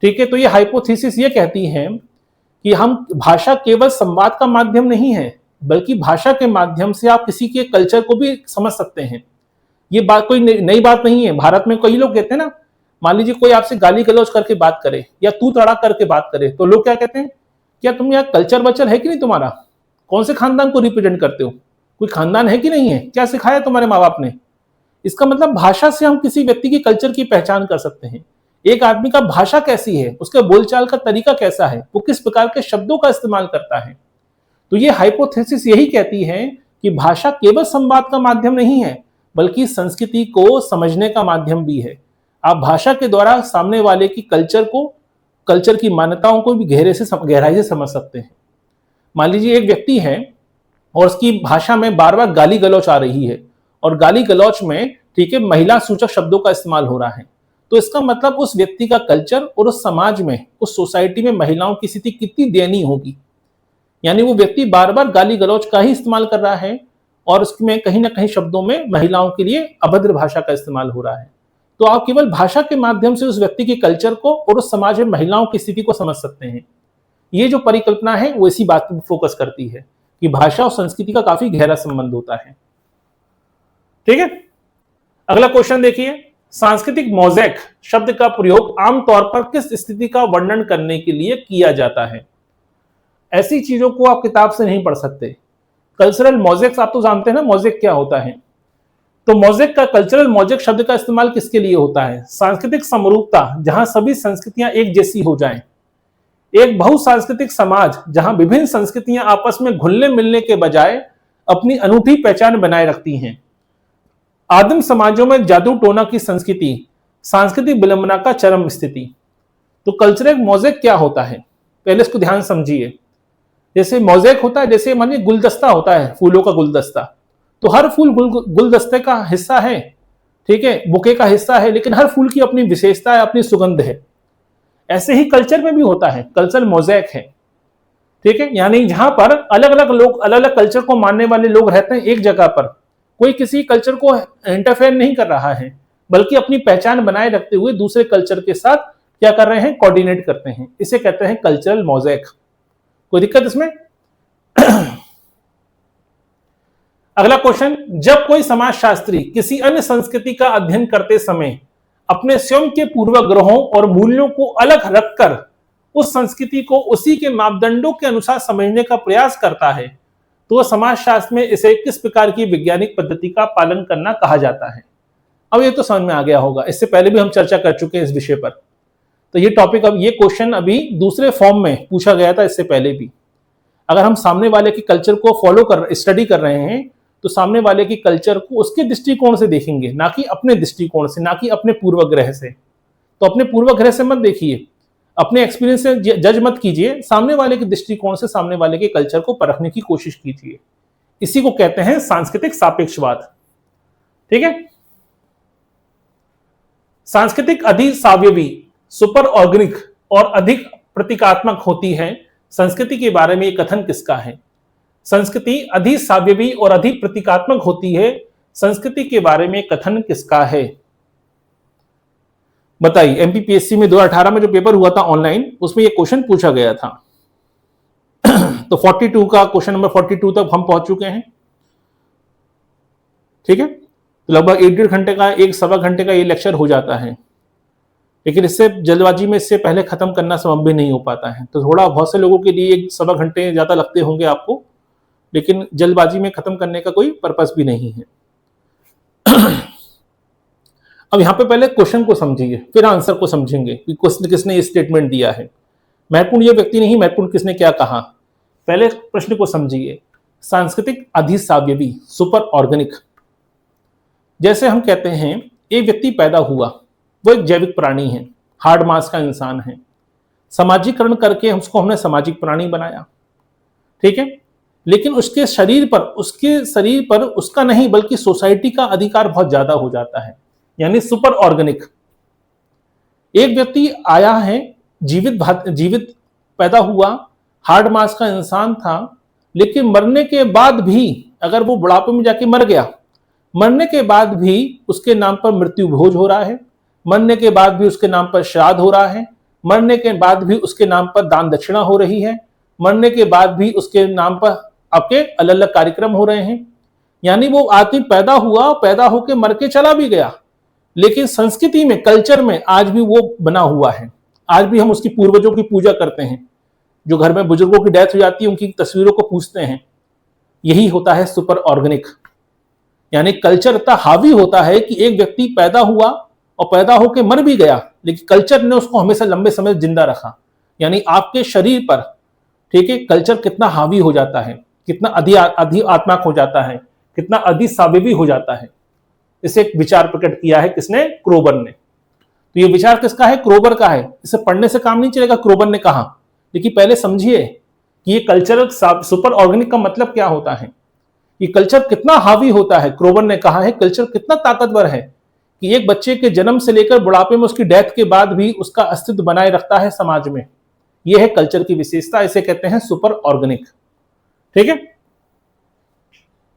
Speaker 1: ठीक है, तो ये हाइपोथेसिस ये कहती है कि हम भाषा केवल संवाद का माध्यम नहीं है, बल्कि भाषा के माध्यम से आप किसी के कल्चर को भी समझ सकते हैं। ये बात कोई नई बात नहीं है। भारत में कई लोग कहते हैं ना, मान लीजिए कोई आपसे गाली गलौज करके बात करे या तू तड़ाक करके बात करे, तो लोग क्या कहते हैं, क्या तुम यहाँ कल्चर वल्चर है कि नहीं तुम्हारा, कौन से खानदान को रिप्रेजेंट करते हो, कोई खानदान है कि नहीं है, क्या सिखाया तुम्हारे माँ बाप ने। इसका मतलब भाषा से हम किसी व्यक्ति की कल्चर की पहचान कर सकते हैं। एक आदमी का भाषा कैसी है, उसके बोलचाल का तरीका कैसा है, वो किस प्रकार के शब्दों का इस्तेमाल करता है। तो ये हाइपोथेसिस यही कहती है कि भाषा केवल संवाद का माध्यम नहीं है, बल्कि संस्कृति को समझने का माध्यम भी है। आप भाषा के द्वारा सामने वाले की कल्चर की मान्यताओं को भी गहराई से समझ सकते हैं। मान लीजिए एक व्यक्ति है और उसकी भाषा में बार बार गाली गलौच आ रही है, और गाली गलौच में ठीक है महिला सूचक शब्दों का इस्तेमाल हो रहा है, तो इसका मतलब उस व्यक्ति का कल्चर और उस समाज में, उस सोसाइटी में महिलाओं की स्थिति कितनी दयनीय होगी। यानी वो व्यक्ति बार बार गाली गलौच का ही इस्तेमाल कर रहा है और उसमें कहीं ना कहीं शब्दों में महिलाओं के लिए अभद्र भाषा का इस्तेमाल हो रहा है। तो आप केवल भाषा के माध्यम से उस व्यक्ति के कल्चर को और उस समाज में महिलाओं की स्थिति को समझ सकते हैं। ये जो परिकल्पना है वो इसी बात पर फोकस करती है कि भाषा और संस्कृति का काफी गहरा संबंध होता है। ठीक है, अगला क्वेश्चन देखिए, सांस्कृतिक मोज़ेक शब्द का प्रयोग आमतौर पर किस स्थिति का वर्णन करने के लिए किया जाता है। ऐसी चीजों को आप किताब से नहीं पढ़ सकते। कल्चरल मोज़ेक्स आप तो जानते हैं ना, मोज़ेक क्या होता है। तो मोज़ेक का कल्चरल मोज़ेक शब्द का इस्तेमाल किसके लिए होता है, सांस्कृतिक समरूपता, जहां सभी संस्कृतियां एक जैसी हो जाएं। एक बहुसांस्कृतिक समाज जहां विभिन्न संस्कृतियां आपस में घुलने मिलने के बजाय अपनी अनूठी पहचान बनाए रखती हैं। आदिम समाजों में जादू टोना की संस्कृति, सांस्कृतिक विलंबना का चरम स्थिति। तो कल्चरल मोज़ेक क्या होता है, पहले इसको ध्यान समझिए। जैसे मोज़ेक होता है, जैसे मानिए गुलदस्ता होता है, फूलों का गुलदस्ता, तो हर फूल गुलदस्ते का हिस्सा है, ठीक है, बुके का हिस्सा है, लेकिन हर फूल की अपनी विशेषता है, अपनी सुगंध है। ऐसे ही कल्चर में भी होता है, कल्चरल मोज़ेक है, ठीक है। यानी जहां पर अलग अलग लोग, अलग अलग कल्चर को मानने वाले लोग रहते हैं एक जगह पर, कोई किसी कल्चर को इंटरफेयर नहीं कर रहा है, बल्कि अपनी पहचान बनाए रखते हुए दूसरे कल्चर के साथ क्या कर रहे हैं, कोऑर्डिनेट करते हैं। इसे कहते हैं कल्चरल मोज़ेक। कोई दिक्कत इसमें? अगला क्वेश्चन, जब कोई समाजशास्त्री किसी अन्य संस्कृति का अध्ययन करते समय अपने स्वयं के पूर्वाग्रहों और मूल्यों को अलग रखकर उस संस्कृति को उसी के मापदंडों के अनुसार समझने का प्रयास करता है, तो समाजशास्त्र में इसे किस प्रकार की वैज्ञानिक पद्धति का पालन करना कहा जाता है। अब ये तो समझ में आ गया होगा, इससे पहले भी हम चर्चा कर चुके हैं इस विषय पर। तो ये टॉपिक, अब ये क्वेश्चन अभी दूसरे फॉर्म में पूछा गया था इससे पहले भी। अगर हम सामने वाले के कल्चर को स्टडी कर रहे हैं, तो सामने वाले की कल्चर को उसके दृष्टिकोण से देखेंगे, ना कि अपने दृष्टिकोण से, ना कि अपने पूर्वग्रह से। तो अपने पूर्वग्रह से मत देखिए, अपने एक्सपीरियंस से जज मत कीजिए, सामने वाले के दृष्टिकोण से सामने वाले के कल्चर को परखने की कोशिश कीजिए। इसी को कहते हैं सांस्कृतिक सापेक्षवाद। ठीक है, सांस्कृतिक अधिसावयवी, सुपर ऑर्गेनिक और अधिक प्रतीकात्मक होती है। संस्कृति के बारे में यह कथन किसका है? संस्कृति अधिसावयवी और अधिक प्रतीकात्मक होती है, संस्कृति के बारे में कथन किसका है? बताइए। एमपीपीएससी में 2018 में जो पेपर हुआ था ऑनलाइन, उसमें ये क्वेश्चन पूछा गया था। तो 42 का क्वेश्चन नंबर 42 तक हम पहुंच चुके हैं। ठीक है, तो लगभग 1.5 घंटे का, 1-1.25 घंटे का ये लेक्चर हो जाता है, लेकिन इससे जल्दबाजी में इससे पहले खत्म करना संभव भी नहीं हो पाता है। तो थोड़ा, बहुत से लोगों के लिए 1-1.25 घंटे ज्यादा लगते होंगे आपको, लेकिन जल्दबाजी में खत्म करने का कोई पर्पस भी नहीं है। अब यहां पे पहले क्वेश्चन को समझिए, फिर आंसर को समझेंगे कि क्वेश्चन किसने ये स्टेटमेंट दिया है। महत्वपूर्ण ये व्यक्ति नहीं, महत्वपूर्ण किसने क्या कहा। पहले प्रश्न को समझिए। सांस्कृतिक अधिसावयवी, सुपर ऑर्गेनिक, जैसे हम कहते हैं एक व्यक्ति पैदा हुआ, वो एक जैविक प्राणी है, हार्ड मास का इंसान है, सामाजिकरण करके हमने सामाजिक प्राणी बनाया, ठीक है, लेकिन उसके शरीर पर उसका नहीं बल्कि सोसाइटी का अधिकार बहुत ज्यादा हो जाता है, यानी सुपर ऑर्गेनिक। एक व्यक्ति आया है, जीवित पैदा हुआ, हार्ड मास का इंसान था, लेकिन मरने के बाद भी, अगर वो बुढ़ापे में जाके मर गया, मरने के बाद भी उसके नाम पर मृत्यु भोज हो रहा है, मरने के बाद भी उसके नाम पर श्राद्ध हो रहा है, मरने के बाद भी उसके नाम पर दान दक्षिणा हो रही है, मरने के बाद भी उसके नाम पर आपके अलग अलग कार्यक्रम हो रहे हैं। यानी वो आदमी पैदा हुआ, पैदा होकर मर के चला भी गया, लेकिन संस्कृति में, कल्चर में आज भी वो बना हुआ है। आज भी हम उसकी पूर्वजों की पूजा करते हैं, जो घर में बुजुर्गों की डेथ हो जाती है उनकी तस्वीरों को पूजते हैं। यही होता है सुपर ऑर्गेनिक, यानी कल्चर इतना हावी होता है कि एक व्यक्ति पैदा हुआ और पैदा होकर मर भी गया, लेकिन कल्चर ने उसको हमेशा लंबे समय जिंदा रखा। यानी आपके शरीर पर, ठीक है, कल्चर कितना हावी हो जाता है, कितना अधिआत्मक हो जाता है, कितना अधिसाविवी हो जाता है। इसे एक विचार प्रकट किया है किसने? क्रोबर ने। तो ये विचार किसका है? क्रोबर का है। इसे पढ़ने से काम नहीं चलेगा क्रोबर ने कहा, लेकिन पहले समझिए कि ये कल्चरल सुपर ऑर्गेनिक का मतलब क्या होता है, ये कल्चर कितना हावी होता है। क्रोबर ने कहा है कल्चर कितना ताकतवर है कि एक बच्चे के जन्म से लेकर बुढ़ापे में उसकी डेथ के बाद भी उसका अस्तित्व बनाए रखता है समाज में। यह है कल्चर की विशेषता, इसे कहते हैं सुपर ऑर्गेनिक। ठीक है,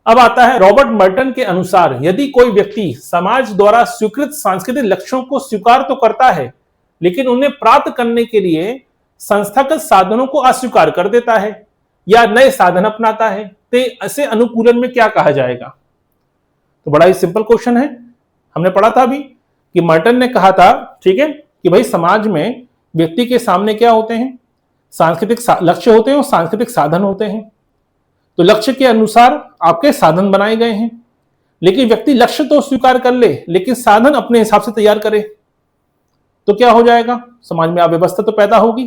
Speaker 1: अब आता है रॉबर्ट मर्टन के अनुसार, यदि कोई व्यक्ति समाज द्वारा स्वीकृत सांस्कृतिक लक्ष्यों को स्वीकार तो करता है, लेकिन उन्हें प्राप्त करने के लिए संस्थागत साधनों को अस्वीकार कर देता है या नए साधन अपनाता है, तो ऐसे अनुकूलन में क्या कहा जाएगा? तो बड़ा ही सिंपल क्वेश्चन है। हमने पढ़ा था अभी कि मर्टन ने कहा था, ठीक है, कि भाई समाज में व्यक्ति के सामने क्या होते हैं? सांस्कृतिक लक्ष्य होते हैं और सांस्कृतिक साधन होते हैं। तो लक्ष्य के अनुसार आपके साधन बनाए गए हैं, लेकिन व्यक्ति लक्ष्य तो स्वीकार कर ले लेकिन साधन अपने हिसाब से तैयार करे, तो क्या हो जाएगा? समाज में अव्यवस्था तो पैदा होगी।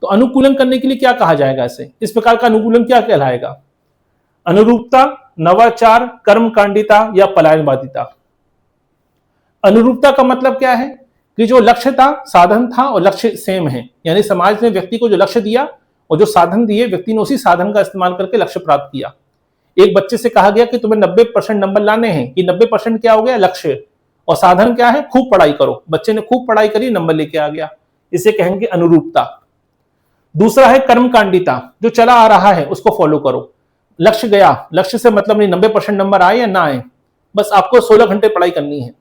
Speaker 1: तो अनुकूलन करने के लिए क्या कहा जाएगा? इसे, इस प्रकार का अनुकूलन क्या कहलाएगा? अनुरूपता, नवाचार, कर्मकांडिता या पलायनवादिता। अनुरूपता का मतलब क्या है कि जो लक्ष्य था, साधन था और लक्ष्य सेम है, यानी समाज ने व्यक्ति को जो लक्ष्य दिया और जो साधन दिए, व्यक्ति ने उसी साधन का इस्तेमाल करके लक्ष्य प्राप्त किया। एक बच्चे से कहा गया कि तुम्हें 90% नंबर लाने हैं, कि 90% क्या हो गया? लक्ष्य, और साधन क्या है? खूब पढ़ाई करो। बच्चे ने खूब पढ़ाई करी, नंबर लेके आ गया, इसे कहेंगे अनुरूपता। दूसरा है कर्मकांडिता, जो चला आ रहा है उसको फॉलो करो। लक्ष्य गया, लक्ष्य से मतलब नहीं 90% नंबर आए या ना आए, बस आपको 16 घंटे पढ़ाई करनी है।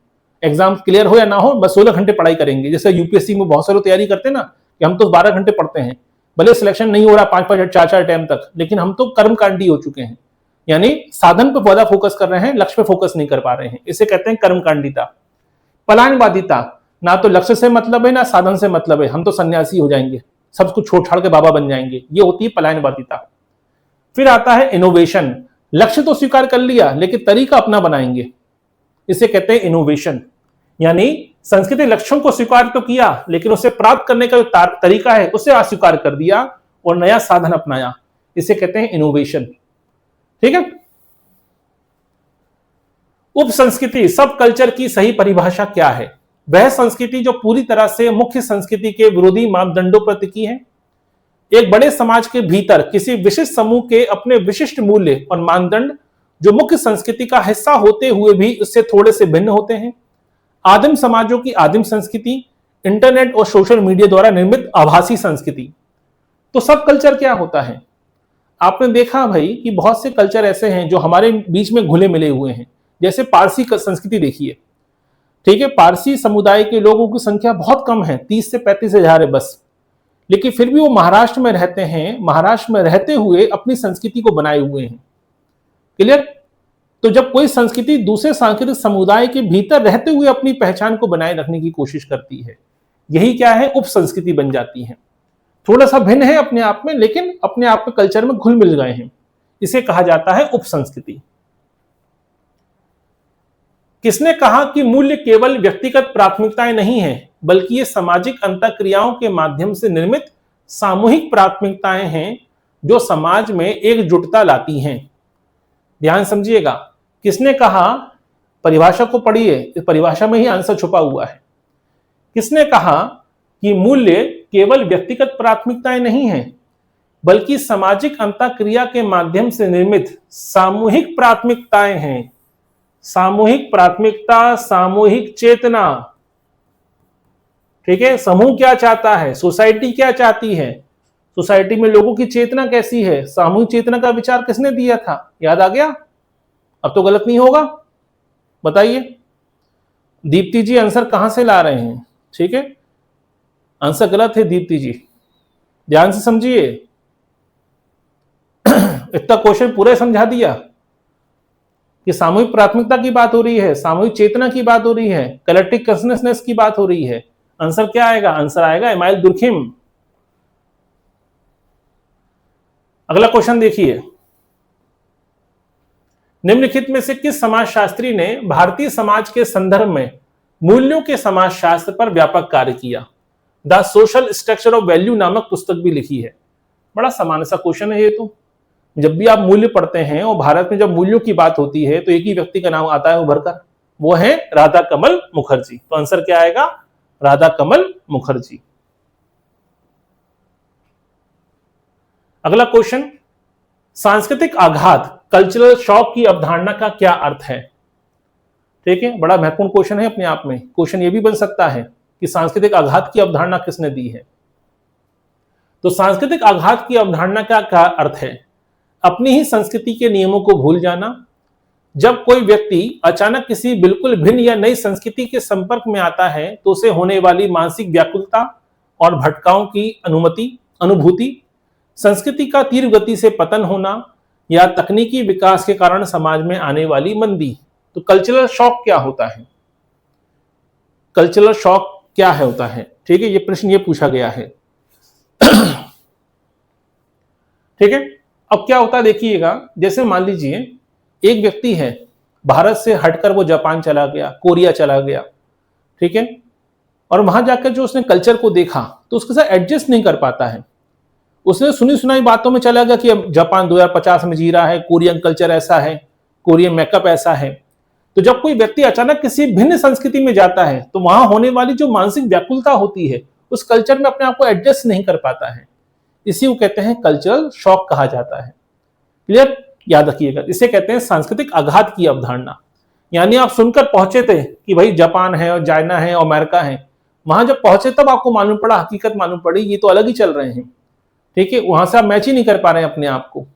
Speaker 1: एग्जाम क्लियर हो या ना हो, बस 16 घंटे पढ़ाई करेंगे। जैसे यूपीएससी में बहुत सारे तैयारी करते हैं ना, कि हम तो 12 घंटे पढ़ते हैं, भले सिलेक्शन नहीं हो रहा 5-5 4-4 टाइम तक, लेकिन हम तो कर्मकांडी हो चुके हैं, यानी साधन पर ज्यादा फोकस कर रहे हैं, लक्ष्य पे फोकस नहीं कर पा रहे हैं। इसे कहते हैं कर्मकांडिता। पलायनवादिता, ना तो लक्ष्य से मतलब है ना साधन से मतलब है, हम तो सन्यासी हो जाएंगे, सब कुछ छोड़ छाड़ के बाबा बन जाएंगे, ये होती है पलायनवादिता। फिर आता है इनोवेशन, लक्ष्य तो स्वीकार कर लिया लेकिन तरीका अपना बनाएंगे, इसे कहते हैं इनोवेशन। यानी सांस्कृतिक लक्ष्यों को स्वीकार तो किया लेकिन उसे प्राप्त करने का जो तरीका है उसे अस्वीकार कर दिया और नया साधन अपनाया, इसे कहते हैं इनोवेशन। ठीक है, उप संस्कृति, सब कल्चर की सही परिभाषा क्या है? वह संस्कृति जो पूरी तरह से मुख्य संस्कृति के विरोधी मापदंडों पर टिकी है। एक बड़े समाज के भीतर किसी विशिष्ट समूह के अपने विशिष्ट मूल्य और मानदंड जो मुख्य संस्कृति का हिस्सा होते हुए भी उससे थोड़े से भिन्न होते हैं। आदिम समाजों की आदिम संस्कृति, इंटरनेट और सोशल मीडिया द्वारा निर्मित आभासी संस्कृति। तो सब कल्चर क्या होता है? आपने देखा भाई कि बहुत से कल्चर ऐसे हैं जो हमारे बीच में घुले मिले हुए हैं। जैसे पारसी संस्कृति देखिए, ठीक है, पारसी समुदाय के लोगों की संख्या बहुत कम है, 30 से 35 हजार है बस, लेकिन फिर भी वो महाराष्ट्र में रहते हैं, महाराष्ट्र में रहते हुए अपनी संस्कृति को बनाए हुए हैं। क्लियर? तो जब कोई संस्कृति दूसरे सांस्कृतिक समुदाय के भीतर रहते हुए अपनी पहचान को बनाए रखने की कोशिश करती है, यही क्या है? उप संस्कृति बन जाती है। थोड़ा सा भिन्न है अपने आप में, लेकिन अपने आप में कल्चर में घुल मिल गए हैं, इसे कहा जाता है उप संस्कृति। किसने कहा कि मूल्य केवल व्यक्तिगत प्राथमिकताएं नहीं है, बल्कि ये सामाजिक अंतःक्रियाओं के माध्यम से निर्मित सामूहिक प्राथमिकताएं हैं जो समाज में एकजुटता लाती हैं। ध्यान समझिएगा, किसने कहा? परिभाषा को पढ़िए, इस परिभाषा में ही आंसर छुपा हुआ है। किसने कहा कि मूल्य केवल व्यक्तिगत प्राथमिकताएं नहीं है, बल्कि सामाजिक अंतःक्रिया के माध्यम से निर्मित सामूहिक प्राथमिकताएं हैं। सामूहिक प्राथमिकता, सामूहिक चेतना। ठीक है, समूह क्या चाहता है, सोसाइटी क्या चाहती है, सोसाइटी में लोगों की चेतना कैसी है, सामूहिक चेतना का विचार किसने दिया था? याद आ गया? अब तो गलत नहीं होगा, बताइए। दीप्ति जी आंसर कहां से ला रहे हैं? ठीक है, आंसर गलत है दीप्ति जी, ध्यान से समझिए। इतना क्वेश्चन पूरा समझा दिया, कि सामूहिक प्राथमिकता की बात हो रही है, सामूहिक चेतना की बात हो रही है, कलेक्टिव कॉन्शियसनेस की बात हो रही है? आंसर क्या आएगा? आंसर आएगा एमाइल दुर्खिम। अगला क्वेश्चन देखिए, निम्नलिखित में से किस समाजशास्त्री ने भारतीय समाज के संदर्भ में मूल्यों के समाजशास्त्र पर व्यापक कार्य किया? The social structure of value नामक पुस्तक भी लिखी है। बड़ा सामान्य सा क्वेश्चन है ये तो। जब भी आप मूल्य पढ़ते हैं और भारत में जब मूल्यों की बात होती है तो एक ही व्यक्ति का नाम आता है उभर कर, वो है राधा कमल मुखर्जी। तो आंसर क्या आएगा? राधा कमल मुखर्जी। अगला क्वेश्चन, सांस्कृतिक आघात कल्चरल शॉक की अवधारणा का क्या अर्थ है? ठीक है, बड़ा महत्वपूर्ण क्वेश्चन है अपने आप में। क्वेश्चन ये भी बन सकता है कि सांस्कृतिक आघात की अवधारणा किसने दी है? तो सांस्कृतिक आघात की अवधारणा का क्या अर्थ है? अपनी ही संस्कृति के नियमों को भूल जाना। जब कोई व्यक्ति अचानक किसी बिल्कुल भिन्न या नई संस्कृति के संपर्क में आता है तो उसे होने वाली मानसिक व्याकुलता और भटकाव की अनुभूति, संस्कृति का तीव्र गति से पतन होना या तकनीकी विकास के कारण समाज में आने वाली मंदी। तो कल्चरल शॉक क्या होता है? कल्चरल शॉक क्या है होता है? ठीक है, ये प्रश्न ये पूछा गया है। ठीक है, अब क्या होता है देखिएगा, जैसे मान लीजिए एक व्यक्ति है, भारत से हटकर वो जापान चला गया, कोरिया चला गया, ठीक है, और वहां जाकर जो उसने कल्चर को देखा तो उसके साथ एडजस्ट नहीं कर पाता है। उसने सुनी सुनाई बातों में चला गया कि अब जापान 2050 में जी रहा है, कोरियन कल्चर ऐसा है, कोरियन मेकअप ऐसा है। तो जब कोई व्यक्ति अचानक किसी भिन्न संस्कृति में जाता है तो वहां होने वाली जो मानसिक व्याकुलता होती है, उस कल्चर में अपने आप को एडजस्ट नहीं कर पाता है। इसी को कहते हैं कल्चरल शॉक कहा जाता है। क्लियर? याद रखिएगा, इसे कहते हैं सांस्कृतिक आघात की अवधारणा। यानी आप सुनकर पहुंचे थे कि भाई जापान है और चाइना है और अमेरिका है, वहां जब पहुंचे तब आपको मालूम पड़ा, हकीकत मालूम पड़ी ये तो अलग ही चल रहे हैं। ठीक है, वहां से आप मैच ही नहीं कर पा रहे हैं अपने आप को।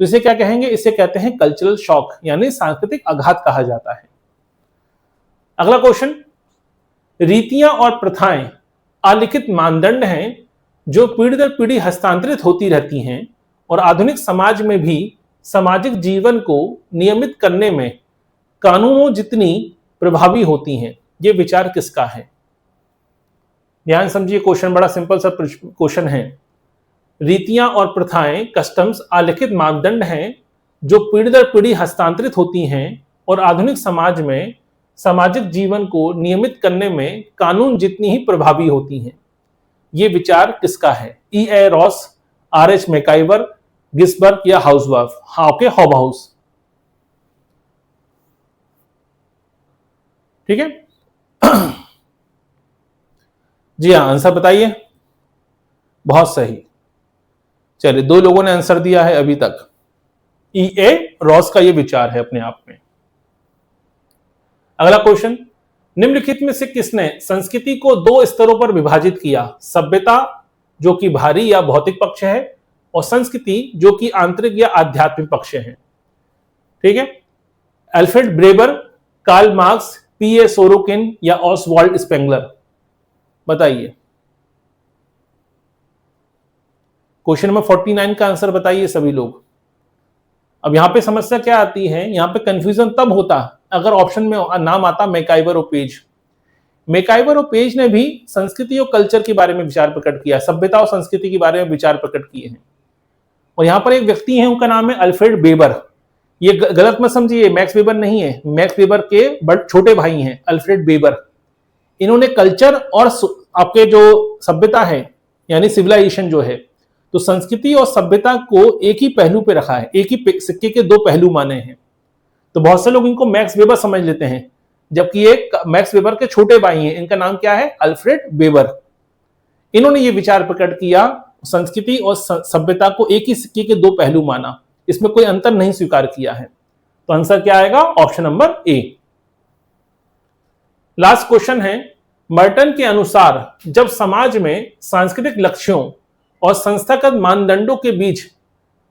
Speaker 1: तो इसे क्या कहेंगे? इसे कहते हैं कल्चरल शॉक, यानी सांस्कृतिक आघात कहा जाता है। अगला क्वेश्चन, रीतियां और प्रथाएं अलिखित मानदंड हैं जो पीढ़ी दर पीढ़ी हस्तांतरित होती रहती हैं और आधुनिक समाज में भी सामाजिक जीवन को नियमित करने में कानूनों जितनी प्रभावी होती हैं। यह विचार किसका है? ध्यान समझिए, क्वेश्चन बड़ा सिंपल सा क्वेश्चन है। रीतियां और प्रथाएं, कस्टम्स अलिखित मानदंड हैं जो पीढ़ी दर पीढ़ी हस्तांतरित होती हैं और आधुनिक समाज में सामाजिक जीवन को नियमित करने में कानून जितनी ही प्रभावी होती हैं। ये विचार किसका है? E.A. Ross, R.H. मैकाइवर, गिस्बर्ग या हाउसवर्थ? हाँ, ओके, हॉबहाउस। ठीक है, जी हाँ, आंसर बताइए। बहुत सही, चलिए 2 लोगों ने आंसर दिया है अभी तक। E.A. रॉस का ये विचार है अपने आप में। अगला क्वेश्चन, निम्नलिखित में से किसने संस्कृति को 2 स्तरों पर विभाजित किया? सभ्यता जो कि बाहरी या भौतिक पक्ष है और संस्कृति जो कि आंतरिक या आध्यात्मिक पक्ष है। ठीक है, Alfred Weber, Karl Marx, P.A. Sorokin या ऑसवाल्ड स्पेंगलर? बताइए। क्वेश्चन नंबर 49 का आंसर बताइए सभी लोग। अब यहां पे समस्या क्या आती है, यहां पे कंफ्यूजन तब होता अगर ऑप्शन में नाम आता मैकाइवर और पेज। मैकाइवर और पेज ने भी संस्कृति और कल्चर के बारे में विचार प्रकट किया, सभ्यता और संस्कृति के बारे में विचार प्रकट किए हैं। और यहां पर एक व्यक्ति है, उनका नाम है अल्फ्रेड वेबर। ये गलत मत समझिए, मैक्स वेबर नहीं है, मैक्स वेबर के छोटे भाई हैं अल्फ्रेड वेबर। इन्होंने कल्चर और आपके जो सभ्यता है यानी सिविलाइजेशन जो है, तो संस्कृति और सभ्यता को एक ही पहलू पे रखा है, एक ही सिक्के के 2 पहलू माने हैं। तो बहुत से लोग इनको मैक्स वेबर समझ लेते हैं, जबकि एक मैक्स वेबर के छोटे भाई हैं, इनका नाम क्या है? Alfred weber. इन्होंने ये विचार प्रकट किया, संस्कृति और सभ्यता को एक ही सिक्के के 2 पहलू माना, इसमें कोई अंतर नहीं स्वीकार किया है। तो आंसर क्या आएगा? Option number A. Last question है, मर्टन के अनुसार जब समाज में सांस्कृतिक लक्ष्यों और संस्थागत मानदंडों के बीच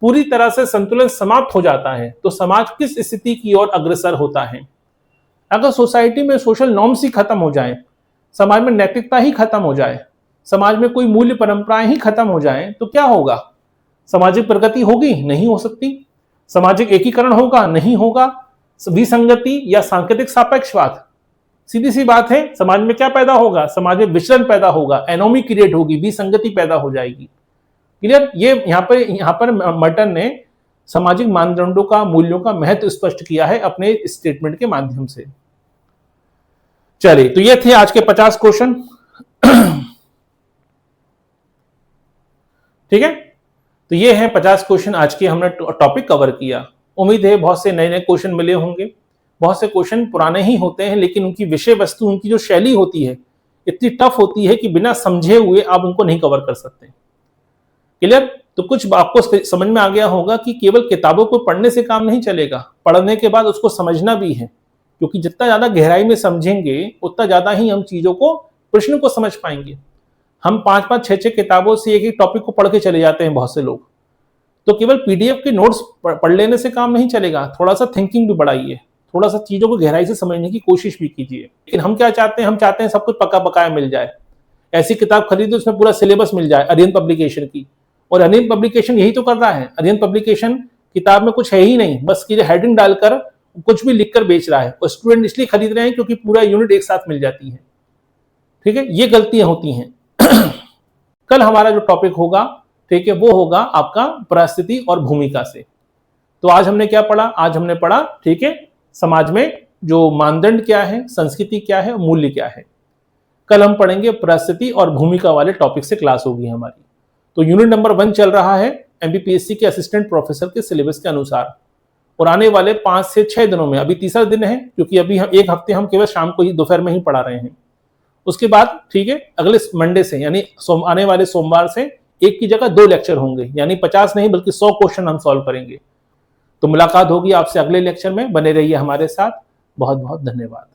Speaker 1: पूरी तरह से संतुलन समाप्त हो जाता है तो समाज किस स्थिति की ओर अग्रसर होता है? अगर सोसाइटी में सोशल नॉर्म्स ही खत्म हो जाए, समाज में नैतिकता ही खत्म हो जाए, समाज में कोई मूल्य परंपराएं ही खत्म हो जाए, तो क्या होगा? सामाजिक प्रगति होगी? नहीं हो सकती। सामाजिक एकीकरण होगा? नहीं होगा। विसंगति या सांकेतिक सापेक्षवाद? सीधी सी बात है, समाज में क्या पैदा होगा? समाज में विचलन पैदा होगा, एनोमी क्रिएट होगी, विसंगति पैदा हो जाएगी। क्लियर? ये यहाँ पर मर्टन ने सामाजिक मानदंडों का, मूल्यों का महत्व स्पष्ट किया है अपने स्टेटमेंट के माध्यम से। चलिए, तो ये थे आज के 50 क्वेश्चन। ठीक है, तो ये है 50 क्वेश्चन आज के हमने टॉपिक कवर किया। उम्मीद है बहुत से नए नए क्वेश्चन मिले होंगे। बहुत से क्वेश्चन पुराने ही होते हैं, लेकिन उनकी विषय वस्तु, उनकी जो शैली होती है इतनी टफ होती है कि बिना समझे हुए आप उनको नहीं कवर कर सकते। क्लियर? तो कुछ आपको समझ में आ गया होगा कि केवल किताबों को पढ़ने से काम नहीं चलेगा, पढ़ने के बाद उसको समझना भी है, क्योंकि जितना ज्यादा गहराई में समझेंगे उतना ज्यादा ही हम चीजों को, प्रश्न को समझ पाएंगे। हम 5-5, 6-6 किताबों से एक एक टॉपिक को पढ़ के चले जाते हैं बहुत से लोग। तो केवल पीडीएफ के नोट्स पढ़ लेने से काम नहीं चलेगा, थोड़ा सा थिंकिंग भी बढ़ाइए, थोड़ा सा चीजों को गहराई से समझने की कोशिश भी कीजिए। लेकिन हम क्या चाहते हैं? हम चाहते हैं सब कुछ पक्का पकाया मिल जाए। ऐसी किताब खरीदो उसमें पूरा सिलेबस मिल जाए अरिहंत पब्लिकेशन की, और अरिहंत पब्लिकेशन यही तो कर रहा है। अरिहंत पब्लिकेशन किताब में कुछ है ही नहीं, बस की हेडिंग डालकर कुछ भी लिखकर बेच रहा है, और स्टूडेंट इसलिए खरीद रहे हैं क्योंकि पूरा यूनिट एक साथ मिल जाती है। ठीक है, ये गलतियां होती हैं। कल हमारा जो टॉपिक होगा, ठीक है, वो होगा आपका परिस्थिति और भूमिका से। तो आज हमने क्या पढ़ा? आज हमने पढ़ा, ठीक है, समाज में जो मानदंड क्या है, संस्कृति क्या है, मूल्य क्या है। कल हम पढ़ेंगे परिस्थिति और भूमिका वाले टॉपिक से क्लास होगी हमारी। तो यूनिट नंबर 1 चल रहा है एमपीपीएससी के असिस्टेंट प्रोफेसर के सिलेबस के अनुसार, और आने वाले 5 से 6 दिनों में, अभी तीसरा दिन है क्योंकि अभी हम एक हफ्ते हम केवल शाम को ही, दोपहर में ही पढ़ा रहे हैं। उसके बाद, ठीक है, अगले मंडे से यानी आने वाले सोमवार से एक की जगह 2 लेक्चर होंगे, यानी 50 नहीं बल्कि 100 क्वेश्चन हम सॉल्व करेंगे। तो मुलाकात होगी आपसे अगले लेक्चर में। बने रहिए हमारे साथ। बहुत बहुत धन्यवाद।